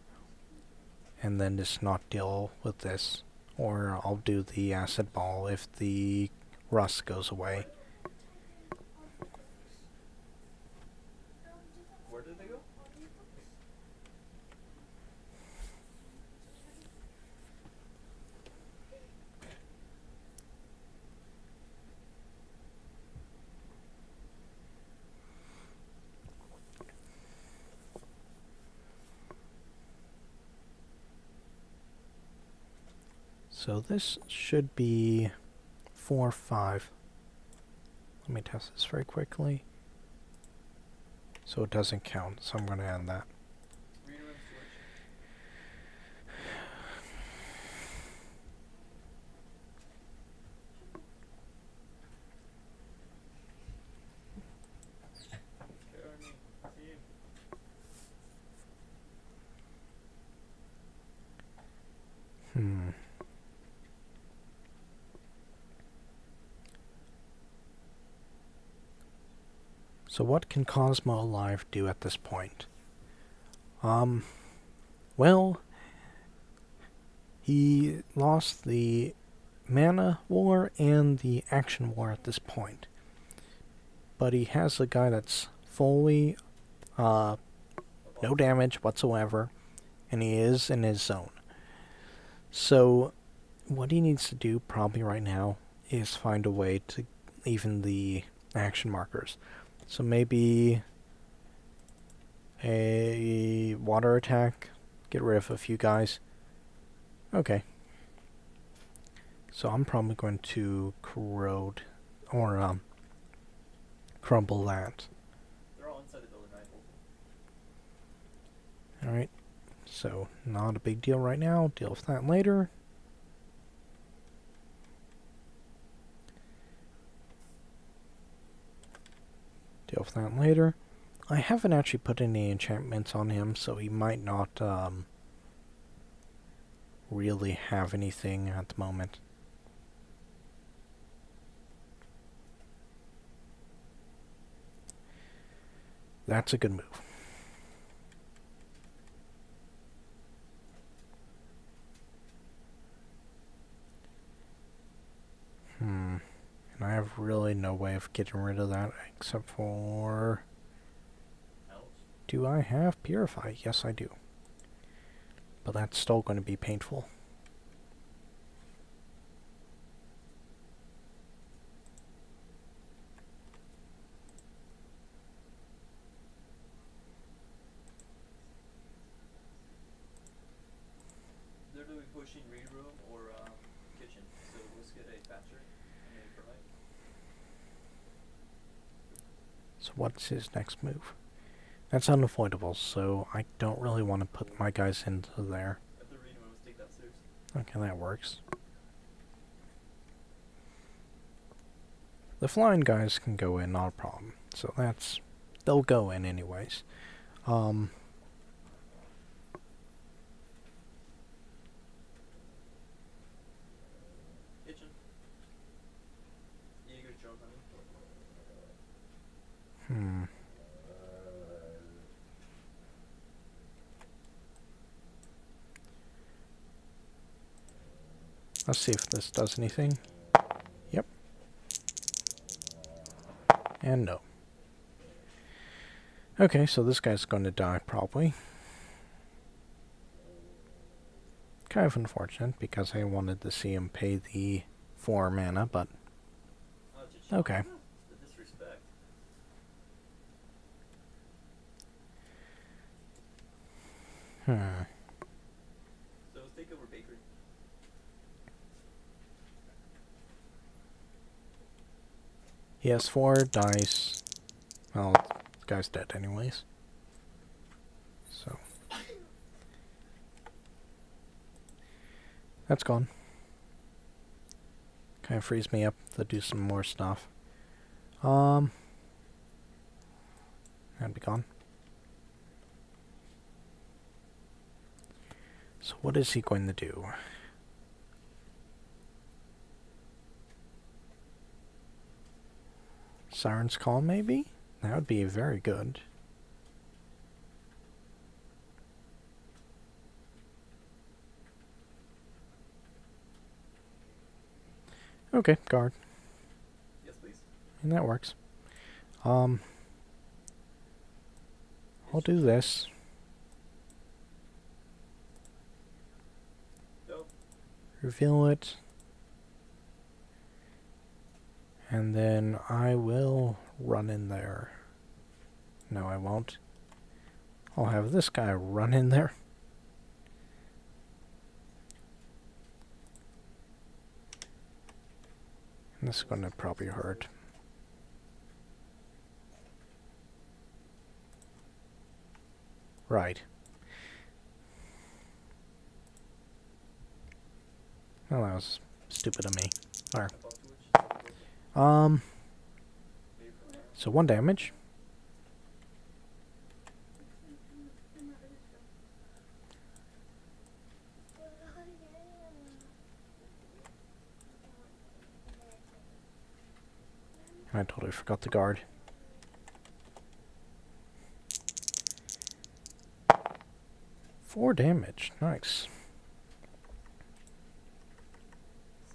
and then just not deal with this. Or I'll do the acid ball if the rust goes away. Where did they go? So this should be 4, 5. Let me test this very quickly. So it doesn't count, so I'm going to end that. Reading room switch. Jeremy, team. So what can KosmosAlive do at this point? Well, he lost the mana war and the action war at this point. But he has a guy that's fully, no damage whatsoever, and he is in his zone. So, what he needs to do probably right now is find a way to even the action markers. So maybe a water attack, get rid of a few guys. Okay. So I'm probably going to corrode, or crumble that. They're all inside the building, right? Alright. So, not a big deal right now. Deal with that later. Deal with that later. I haven't actually put any enchantments on him, so he might not really have anything at the moment. That's a good move. And I have really no way of getting rid of that except for... Ouch. Do I have Purify? Yes, I do. But that's still going to be painful. They're doing pushing read room or kitchen. So let's get a patcher and maybe for light. So what's his next move? That's unavoidable, so I don't really want to put my guys into there. If they're reading room, let's take that stairs. Okay, that works. The flying guys can go in, not a problem. So that's... they'll go in anyways. Kitchen. Jaeger's drone hunting. Let's see if this does anything. Yep. And no. Okay, so this guy's going to die, probably. Kind of unfortunate, because I wanted to see him pay the 4 mana, but... okay. The disrespect. So let's take over bakery. He has 4 dice. Well, this guy's dead anyways. So... that's gone. Kind of frees me up to do some more stuff. That'd be gone. So what is he going to do? Siren's Call, maybe? That would be very good. Okay, guard. Yes, please. And that works. I'll do this. Nope. Reveal it. And then I will run in there. No, I won't. I'll have this guy run in there. And this is going to probably hurt. Right. Well, that was stupid of me. There. So 1 damage. I totally forgot the guard. Four damage. Nice.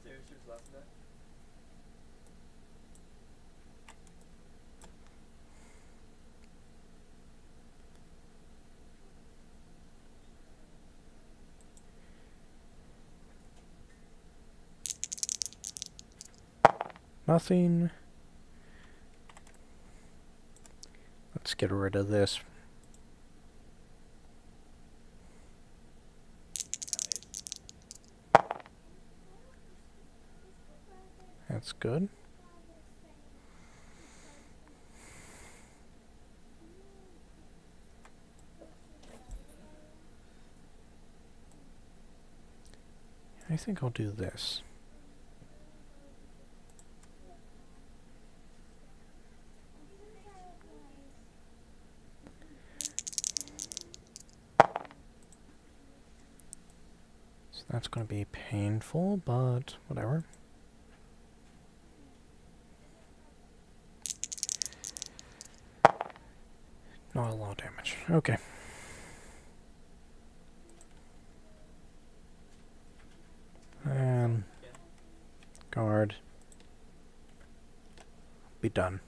Stairs, last of that. Nothing. Let's get rid of this. That's good. I think I'll do this. So that's going to be painful, but whatever. Not a lot of damage. Okay. And guard. Be done.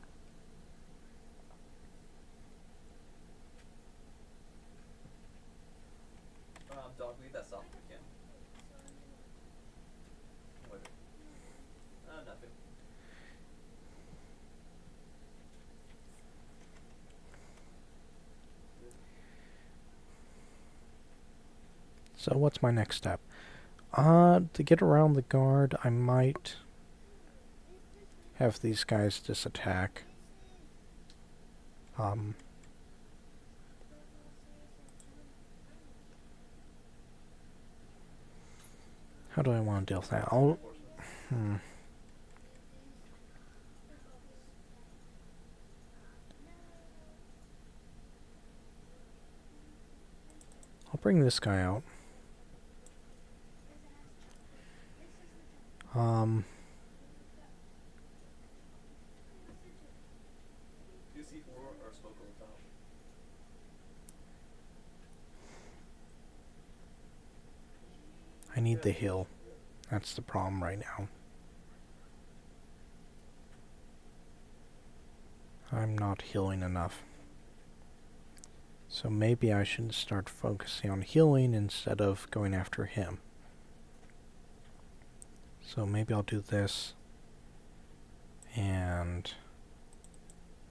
Dog, leave that soft if you can. Wait. Nothing. So what's my next step? To get around the guard, I might have these guys just attack. How do I want to deal with that? I'll bring this guy out. Do C4 or smoke on the top? I need the heal. That's the problem right now. I'm not healing enough. So maybe I should start focusing on healing instead of going after him. So maybe I'll do this and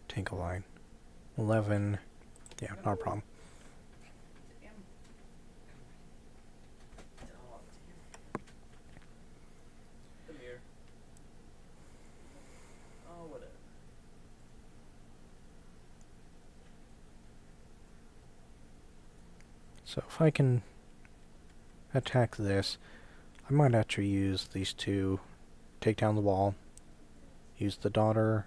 Tinkle Line. 11. Yeah, not a problem. Come here. Oh, whatever. So if I can attack this, I might actually use these two, take down the wall, use the daughter,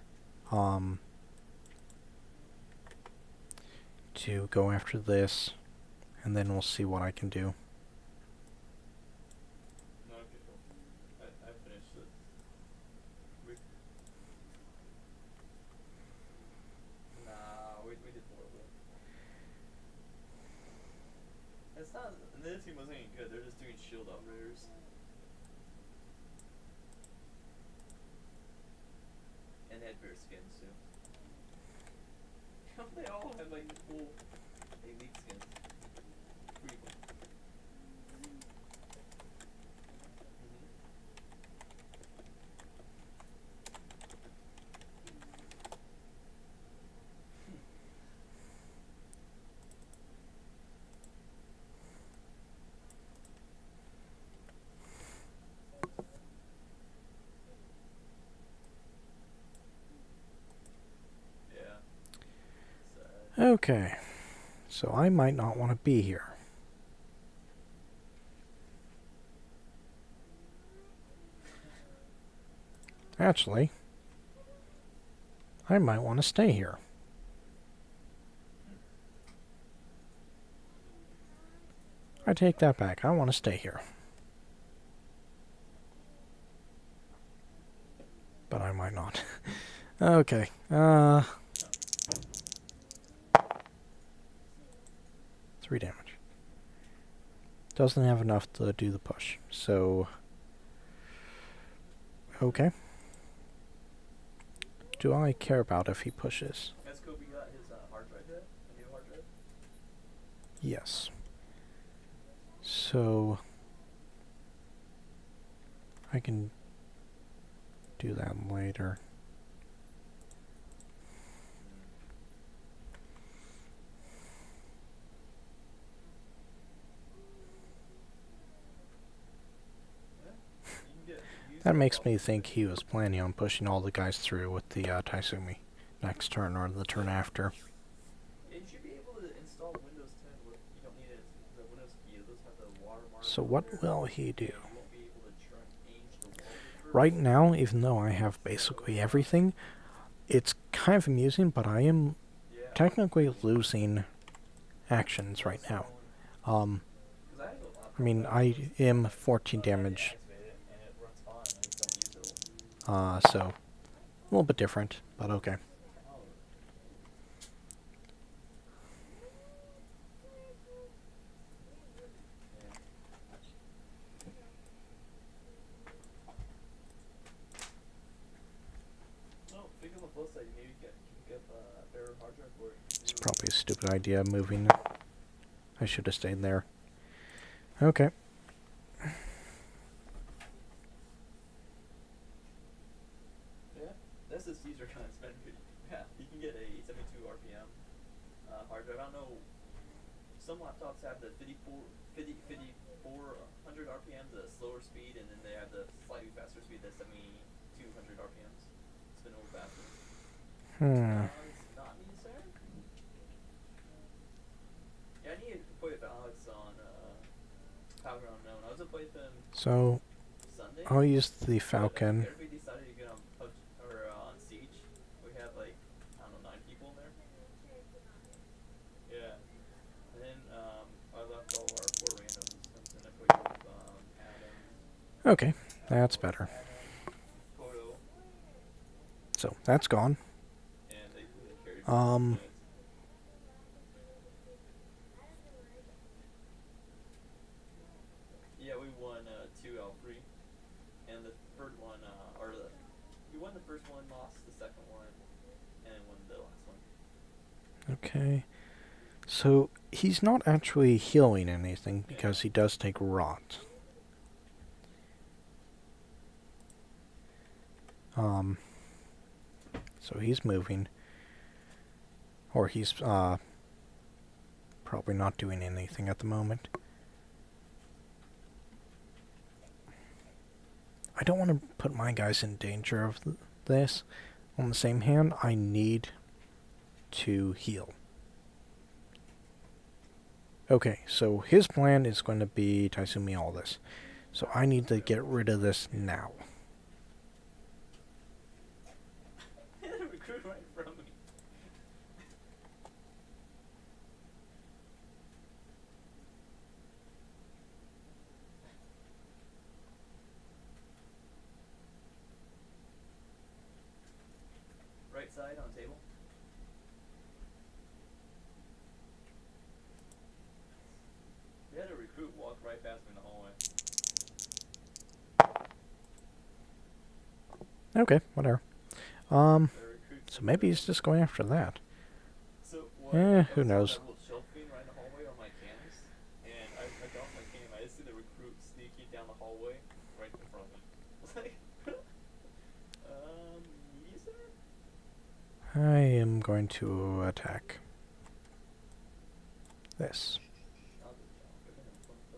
to go after this, and then we'll see what I can do. No, okay, cool. I finished it. head bear skins too. They all have like cool elite skins. Pretty cool. Yeah. Okay. So I might not want to be here. Actually, I might want to stay here. I take that back. I want to stay here. But I might not. Okay. 3 damage. Doesn't have enough to do the push. So... Okay. Do I care about if he pushes? Has Kobe got his hard drive yet? A new hard drive? Yes. So... I can do that later. That makes me think he was planning on pushing all the guys through with the Tsunami next turn or the turn after. Yeah, you should be able to install Windows 10 with, you don't need the Windows key, those have the watermark. So what will he do? You won't be able to change the wallpaper. Right now, even though I have basically everything, it's kind of amusing, but I am technically losing actions right now. I mean, I am 14 damage. So, a little bit different, but okay. It's probably a stupid idea moving. I should have stayed there. Okay. This is user kind of spend. Yeah, you can get a 72 RPM hard drive. I don't know. Some laptops have the 5400 RPM, the slower speed, and then they have the slightly faster speed, the 7200 RPMs. Spin a little faster. It's not necessary. Yeah, I need to play with Alex on Power Unknown. I was gonna play with him So, Sunday. I'll use the Falcon. We decided to get on PUBG or on Siege. We have like, I don't know, 9 people in there. Yeah. And then I left all our 4 randoms, and then I played with Adam. Okay, that's better. Photo, So, that's gone. and they carried for 6 minutes. Yeah, we won 2 out of 3, and the third one, we won the first one, lost the second one, and won the last one. Okay. So, he's not actually healing anything because he does take rot. So he's moving. Or he's, probably not doing anything at the moment. I don't want to put my guys in danger of this. On the same hand, I need to heal. Okay, so his plan is going to be Tsunami all this. So I need to get rid of this now. Recruit right from me. Right side on table. We had a recruit walk right past me in the hallway. Okay, whatever. They're So maybe he's just going after that. So what? Who knows? That little shelving right in the hallway are my cams, and I got off my cam. I just see the recruit sneaking down the hallway right in front of me. It's like, yes, sir. I am going to attack this. I'll do the job. Give him a thumbs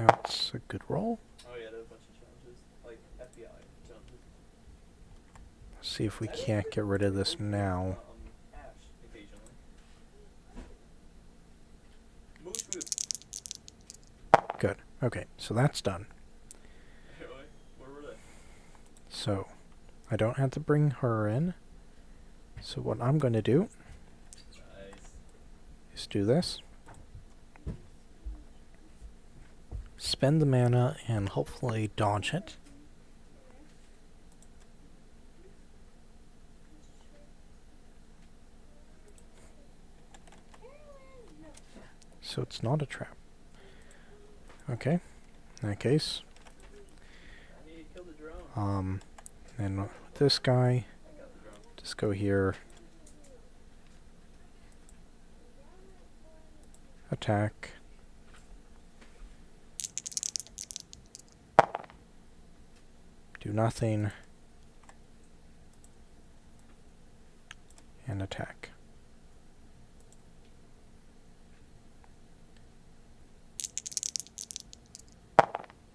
up. That's a good roll. Oh yeah, there's a bunch of challenges, like FBI challenges. Let's see if we can't get rid of this now. Ash occasionally. Moose boots. Good. Okay, so that's done. Really? Where were they? So, I don't have to bring her in. So what I'm going to do Nice. is do this. Spend the mana and hopefully dodge it. So it's not a trap. Okay, in that case, I need to kill the drone. and with this guy, I got the drone. just go here, attack, do nothing, and attack.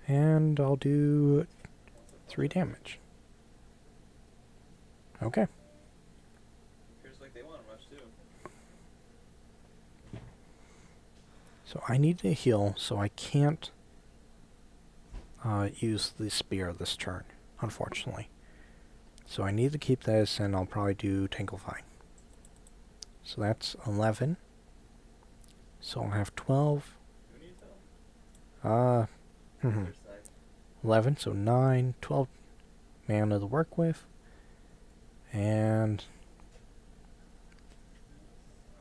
And I'll do 3 damage. Okay. Appears like they want to rush too. So I need to heal, so I can't use the spear this turn, unfortunately. So I need to keep this, and I'll probably do Tanglefy. So that's 11. So I'll have 12. Who needs help? 11, so 9, 12 mana to work with. And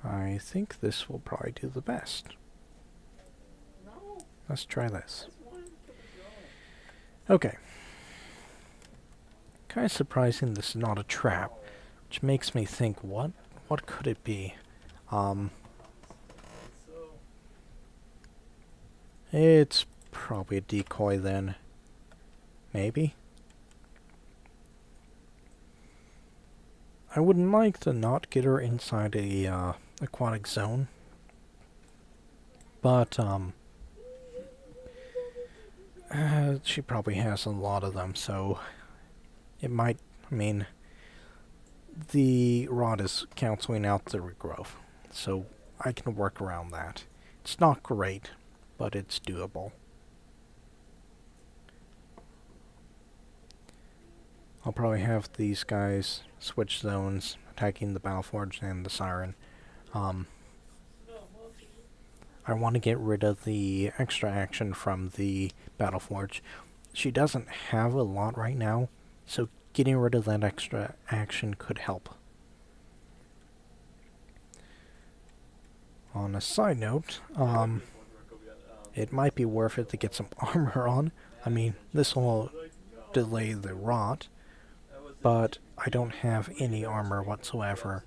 I think this will probably do the best. No, Let's try this. that's one. Kill the drone. Okay. Kind of surprising this is not a trap, which makes me think, what could it be? So, It's probably a decoy then. Maybe? I would like to not get her inside a aquatic zone. But she probably has a lot of them, so it might, I mean, the rod is canceling out the regrowth, so I can work around that. It's not great, but it's doable. I'll probably have these guys switch zones, attacking the Battleforge and the Siren. I want to get rid of the extra action from the Battleforge. She doesn't have a lot right now, so getting rid of that extra action could help. On a side note, it might be worth it to get some armor on. I mean, this will delay the rot, but I don't have any armor whatsoever.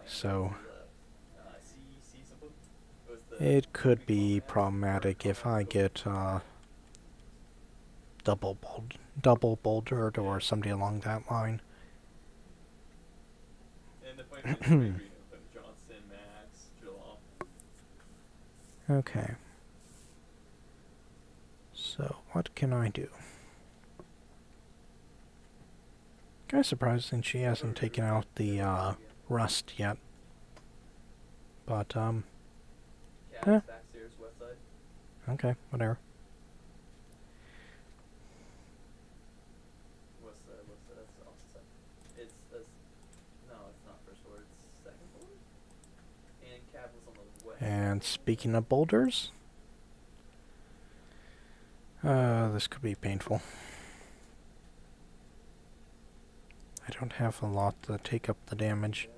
So it could be problematic if I get double bouldered or something along that line. Okay. So what can I do? Kind of surprising she hasn't taken out the rust yet. But Yeah, backstairs, west side. okay, whatever. West side, that's the opposite side. No, it's not first floor, it's second floor? And cab was on the west And side. speaking of boulders, this could be painful. I don't have a lot to take up the damage.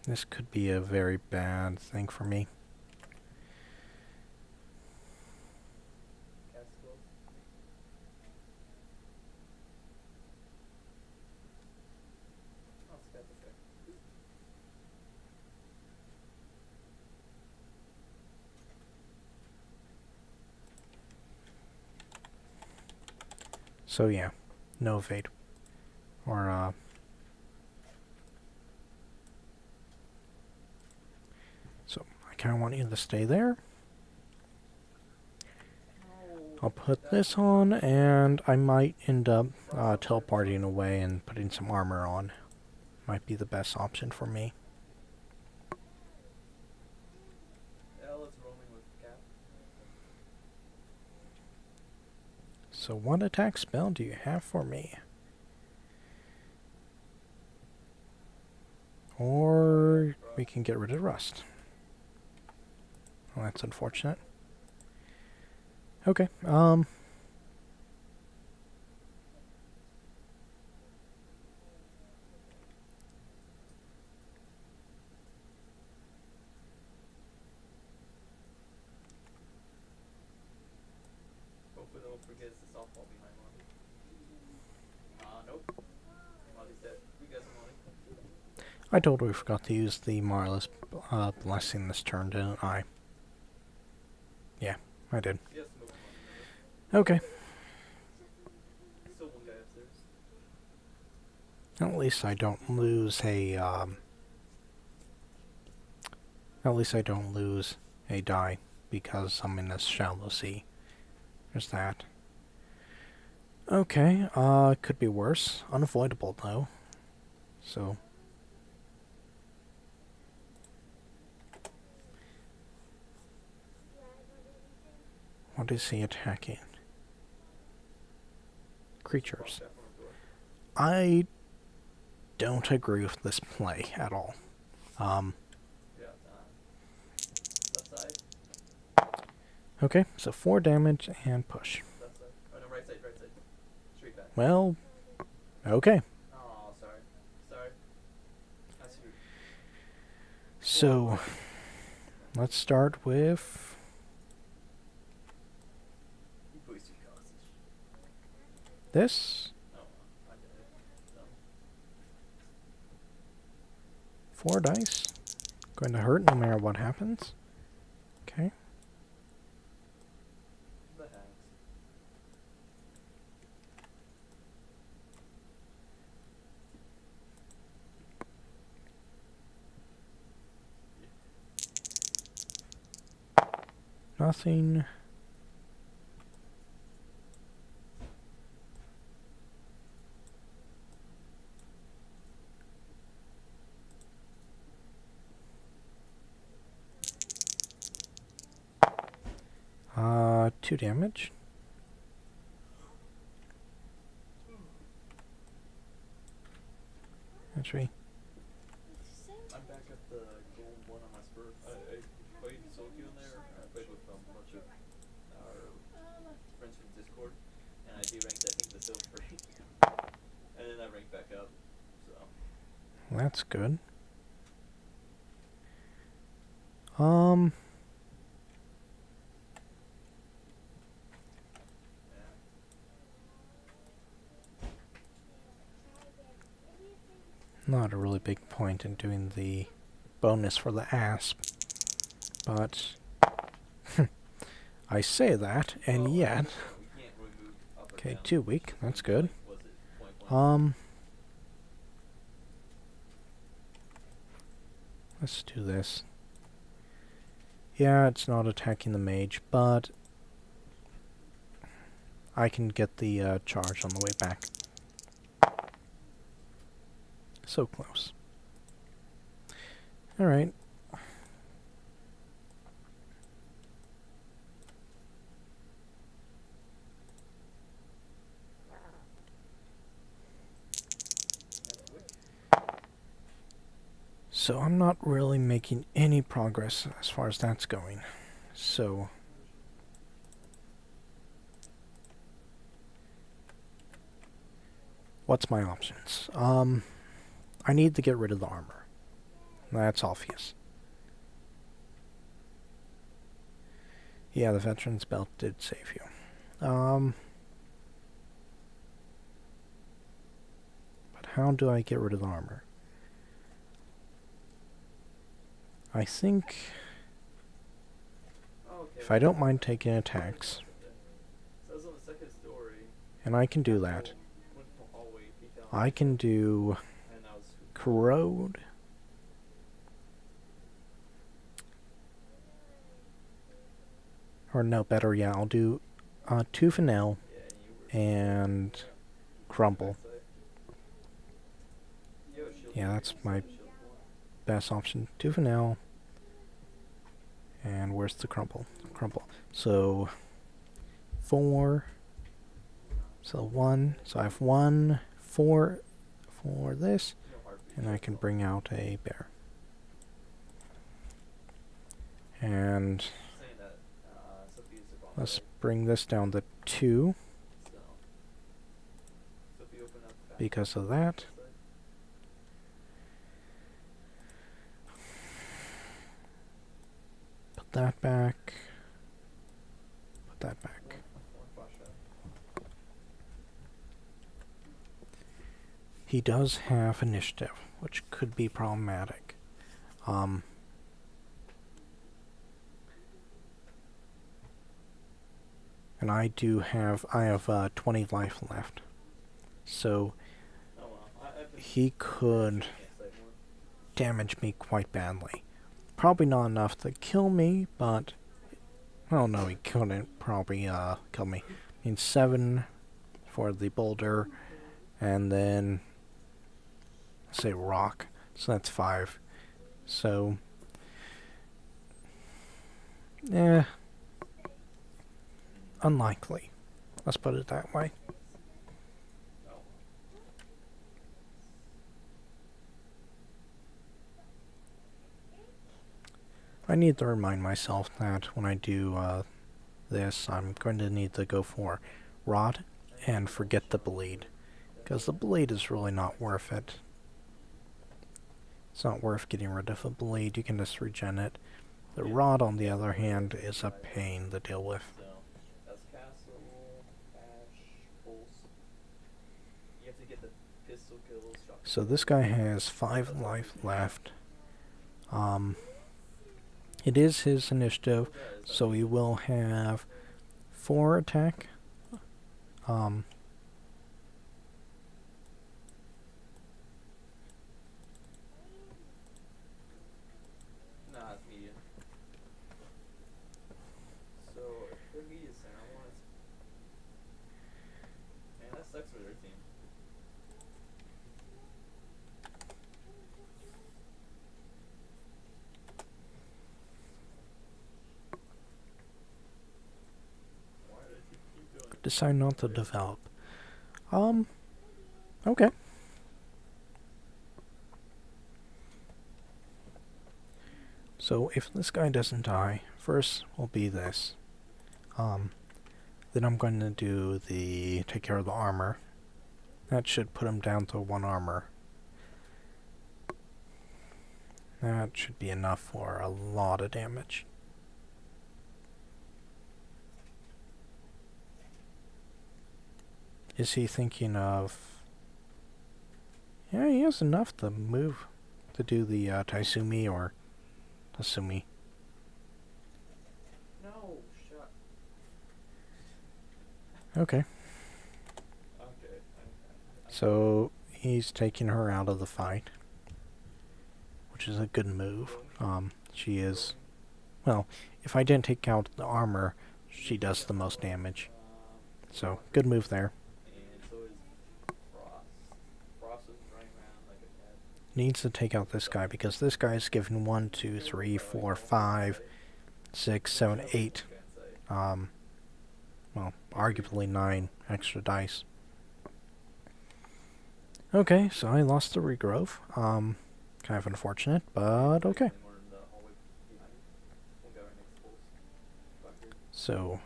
This could be a very bad thing for me. Cast spells. Oh, it's got this guy. So yeah, no evade. Or, so I kind of want you to stay there. I'll put this on, and I might end up teleporting away and putting some armor on. Might be the best option for me. L is roaming with Cap. So what attack spell do you have for me? Or we can get rid of Rust. Well, that's unfortunate. Okay, Hopefully they'll forget it's the softball behind Monty. Nope. Monty's dead. We got some Monty. I totally forgot to use the Marvelous Blessing this turn, didn't I? Yeah, I did. Yes, move Monty. Okay, Still one guy upstairs. at least I don't lose a, at least I don't lose a die because I'm in this shallow sea. There's that. Okay, could be worse. Unavoidable, though. So... what is he attacking? Creatures. Walk back on the door. I don't agree with this play at all. Yeah, left side. Okay, so 4 damage and push. Left side. Oh no, right side, right side. Straight back. Well, okay. Oh, sorry. Sorry. That's your... So, let's start with... You boosted costs. this. Oh, I did it. Dumb. 4 dice. Going to hurt no matter what happens. Okay. The hacks. Nothing. Uh, 2 damage. Actually, I'm back at the gold one on my spur. I played solo queue in there. I played with a bunch of our friends from Discord, and I deranked I think the silver 3, and then I ranked back up. So that's good. yeah. Not a really big point in doing the bonus for the asp, but I say that, and Well, yet, we can't really move up or okay, down. 2 weak, that's good. Like, was it point blank? Let's do this. Yeah, it's not attacking the mage, but I can get the charge on the way back. So close. Alright. That's wick. So I'm not really making any progress as far as that's going. So what's my options? I need to get rid of the armor. That's obvious. Yeah, the veteran's belt did save you. But how do I get rid of the armor? I think if I don't mind taking attacks, So I was on the second story. and I can do that, Went from the hallway, peeked out, I can do and I was corrode. Or no, better, yeah, I'll do two Vanille yeah, and you were and crumble. You have a shield Yeah, one, that's you my have a shield one. best option. Two Vanille. And where's the crumble? Crumble. So 4. So 1. So I have 1, 4 for this, No heartbeat, and I that's can all. bring out a bear. And Saying that, Sophia's a bomb let's guy, bring this down to 2 so Sophia opened up the back because of that. side. Put that back. Put that back. One flashback. He does have initiative, which could be problematic. And I have 20 life left. So Oh well, I've been he could can't say more. damage me quite badly. Probably not enough to kill me, but oh no, he couldn't probably kill me. I mean 7 for the boulder, and then say rock, so that's 5. So unlikely. Let's put it that way. Oh. I need to remind myself that when I do this, I'm going to need to go for rod and forget the bleed, because the bleed is really not worth it. It's not worth getting rid of a bleed. You can just regen it. The rod, on the other hand, is a pain to deal with. So that's castle, ash, pulse. You have to get the pistol kills. Shotgun So this kills. guy has 5 life left. It is his initiative, so he will have 4 attack. Nah, it's media. So if they're media center, I want to. Man, that sucks for their team. Why did he keep doing it? Decide not to develop. Okay. So if this guy doesn't die, first will be this. Then I'm going to do the take care of the armor. That should put him down to 1 armor. That should be enough for a lot of damage. Is he thinking of... Yeah, he has enough to move to do the Tsunami or Tsunami. No, shut. Okay. Okay. So he's taking her out of the fight, which is a good move. She is... Well, if I didn't take out the armor, she does the most damage. So, good move there. And so is Frost. Frost is running around like a cat. Needs to take out this guy, because this guy is giving 1, 2, 3, 4, 5, 6, 7, 8. Well, arguably 9 extra dice. Okay, so I lost the regrowth. Kind of unfortunate, but okay. So,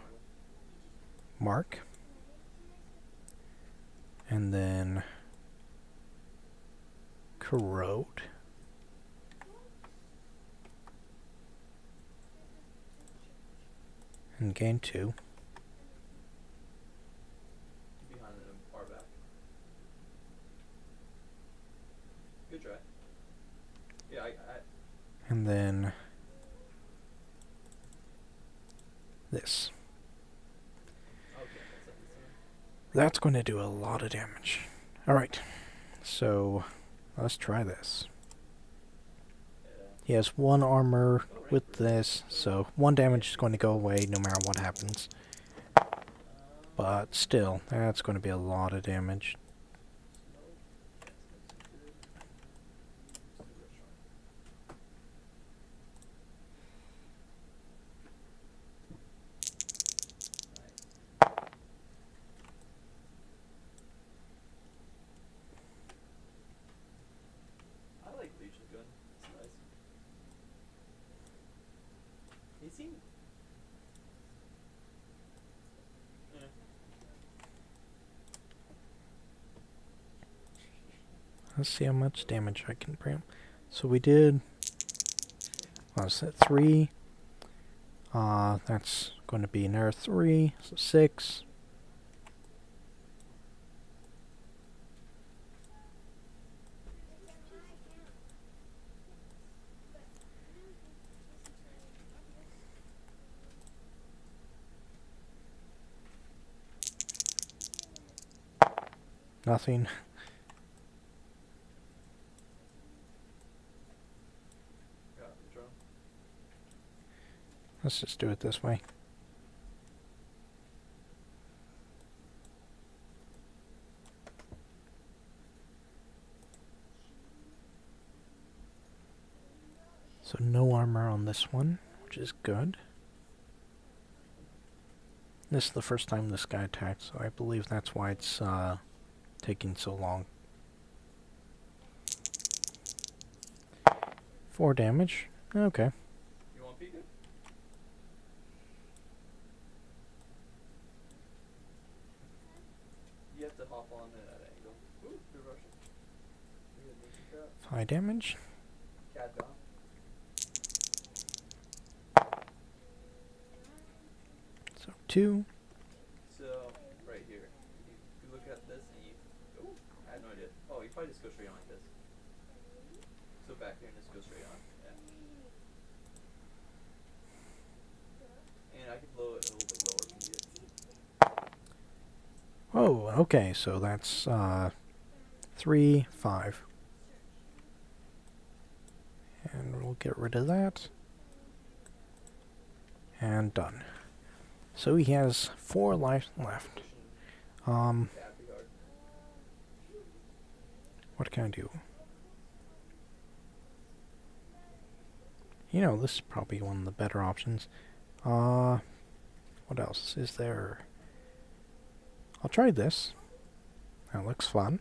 mark. And then corrode. and gain 2. Behind them, far back. Good try. Yeah, I And then this. okay, that's at the same. That's going to do a lot of damage. Alright, so let's try this. Yeah. He has 1 armor with this, so 1 damage is going to go away no matter what happens. But still, that's going to be a lot of damage. I like Leech's gun. It's nice. He seemed. Eh. Let's see how much damage I can bring. So we did, what was that, 3? That's going to be another 3, so 6. Nothing. Got the drum. Let's just do it this way. So no armor on this one, which is good. This is the first time this guy attacked, so I believe that's why it's taking so long. 4 damage. Okay. You want Pika? You have to hop on at that angle. Ooh, they're rushing. You're gonna make it cut. 5 damage. Cat gone. So 2. So, right here. You look at this and you. Ooh, I had no idea. Oh, you probably just go straight on like this. So back here and just go straight on. Yeah. And I could blow it a little bit lower if you need it. Oh, okay, so that's 3, 5. And we'll get rid of that. And done. So he has 4 lives left. Yeah, pretty hard. What can I do? You know, this is probably one of the better options. What else is there? I'll try this. That looks fun.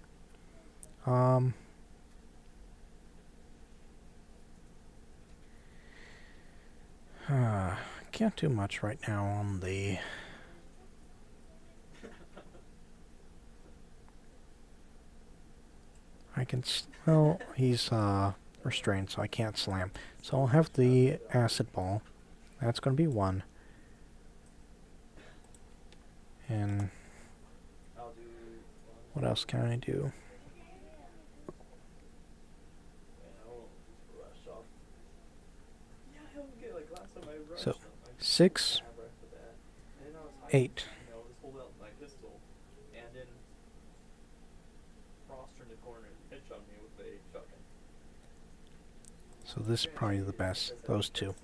Can't do much right now on the... I can... Well, he's restrained, so I can't slam. So I'll have the acid ball. That's going to be 1. And I'll do what else can I do? and I'll rush off. Yeah, I don't get like last time I rushed So, them. I 6, have right for that. And then I was hiding, 8. you know, just hold out my pistol and then Frost turned the corner and pitch on me with a shotgun. So this is probably the best. Those 2.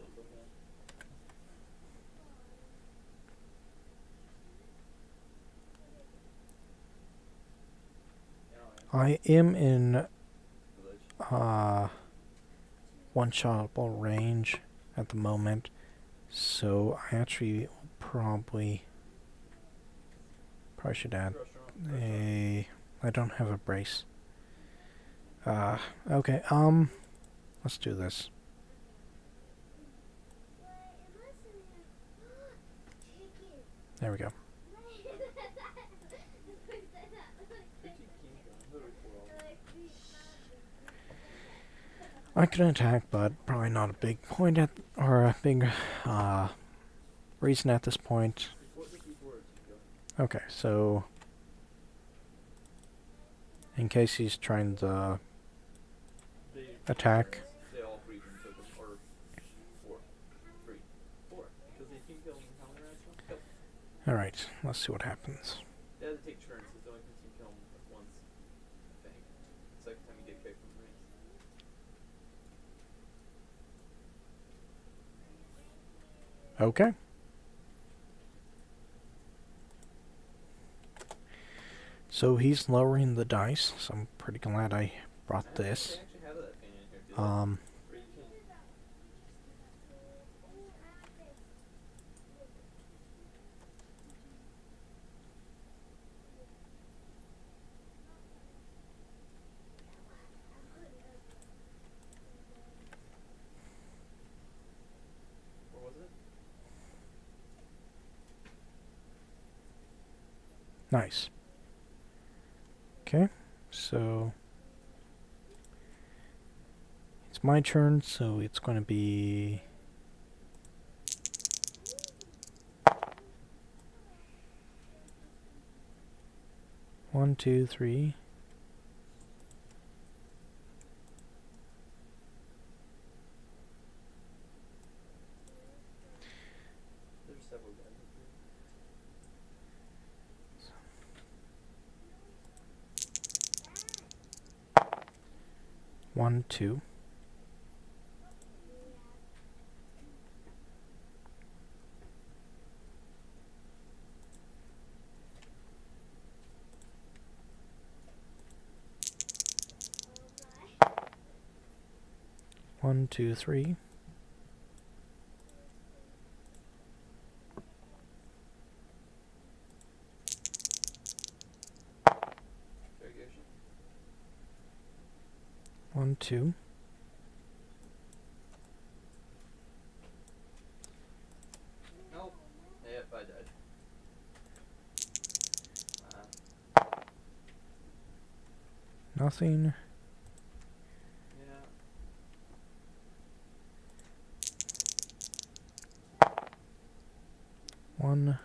I am in one-shotable range at the moment, so I actually probably should add a... I don't have a brace. Okay, let's do this. There we go. I can attack, but probably not a big point at, or a big, reason at this point. Okay, so in case he's trying to attack. They all three can took them, or four. Three. Four. Because they team kill how many rounds? Yep. Alright, let's see what happens. They have to take turns, so they only can team kill them once. I think. Second time you get kicked from the rings. Okay. So he's lowering the dice, so I'm pretty glad I brought this. They actually have that thing in here, do they? Where you can... Or was it? Nice. Okay, so it's my turn, so it's going to be one, two, three. There's several guys up here. 1, 2. One, two, three. Irrigation. 1, 2. Nope. Yep, I died. Nothing. Yeah. One.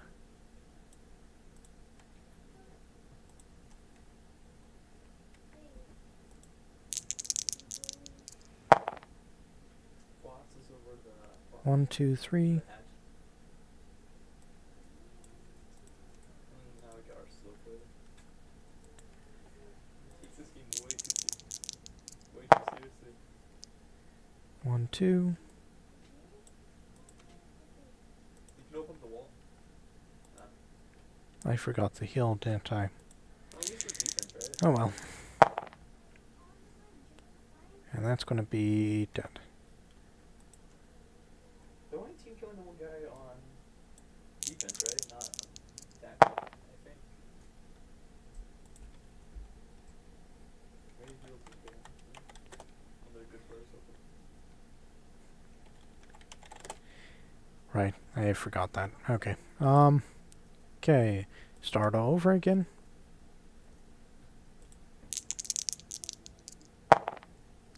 Boss is over the... 1, 2, 3. The hatch. Now we got our slow player. He takes this game way too seriously. 1, 2. You can open the wall. I forgot the heal, didn't I? Oh, this is defense, right? Oh well. And that's going to be dead. The only team killing the one guy on defense, right? Not attack, I think. Maybe heals is good. And they're good for us. Right, I forgot that. Okay. Okay. Start all over again.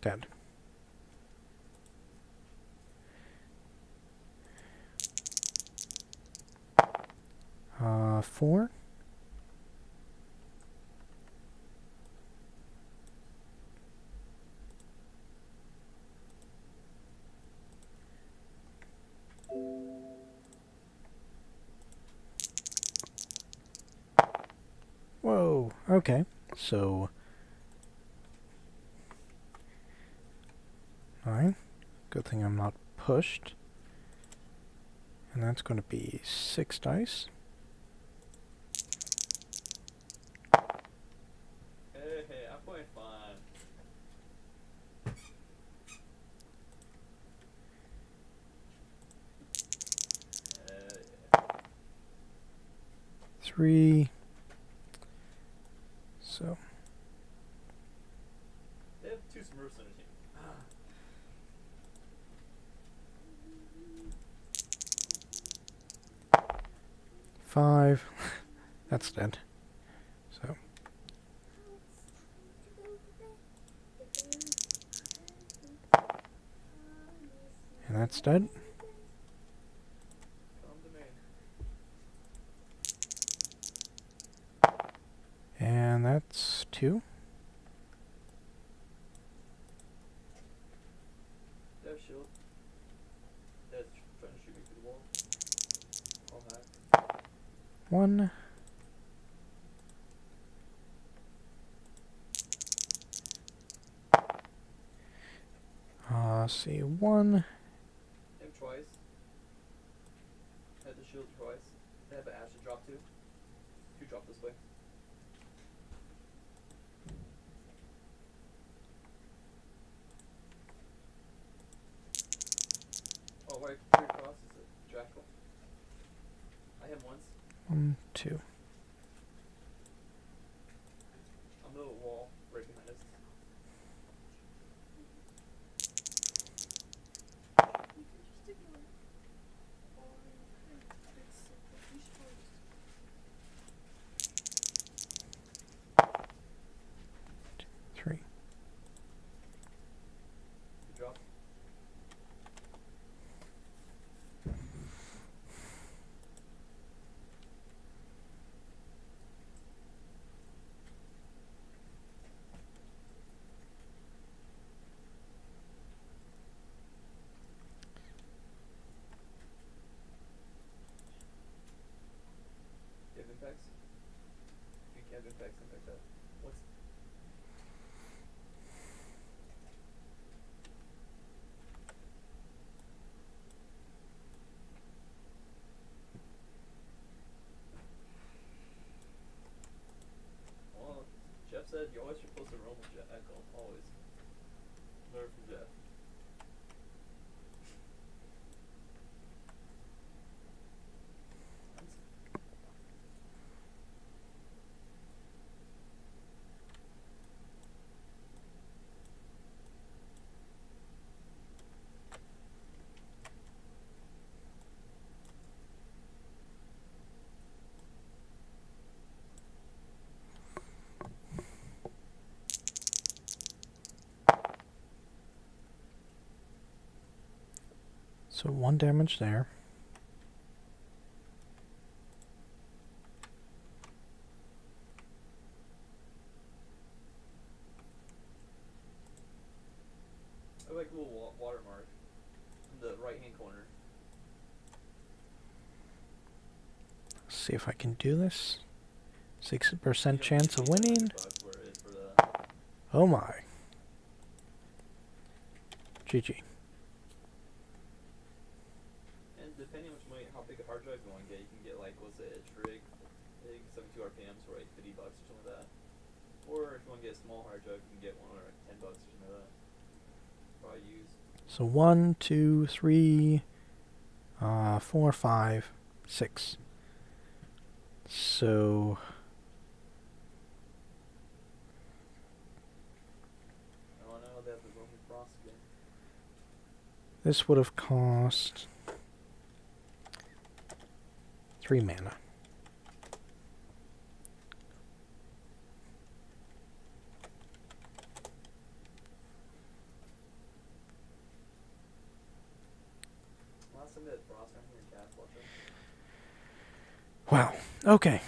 Dead. Four. Whoa, okay. So 9. Good thing I'm not pushed. And that's going to be 6 dice. Hey, I'm playing fine. 3. So They have 2 Smurfs on their team. 5. That's dead. So and that's dead. Come to me. And that's 2. They have shield. That's trying to shoot me through the wall. I'll hack. 1. See, 1. Him twice. Had the shield twice. They have an acid drop too. 2 drop this way. Oh, right across is a jackal. I hit him once. 1, 2. I'm the wall right behind us. You can just ignore it. Or you could fix it, but you should probably just 3. Good drop. You have impacts? If you have impacts, impact that. What's well, Jeff said you always supposed to roll with Jeff Echo, always. Learn from Jeff. So 1 damage there. I like a little watermark in the right hand corner. See if I can do this. 60% chance of winning. Where it is for the Oh my. GG. and depending on how big a hard drive you want to get, you can get like what's it, Trig, 72 RPMs for like $50 or something like that. Or if you want to get a small hard drive, you can get one for like $10 or something like that. Probably use. So 1, 2, 3, 4, 5, 6. So Oh no, they have the Roman Frost again. this would have cost 3 mana. Last time they had Frost, I'm here in Cast Watcher. Wow. Okay.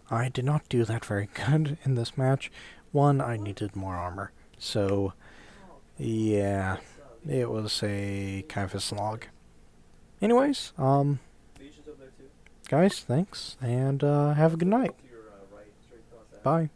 I did not do that very good in this match. 1, I needed more armor. So, yeah, it was a kind of a slog. Anyways, Beach is over there too. guys, thanks, and have a good night. To your right, straight across that. Bye.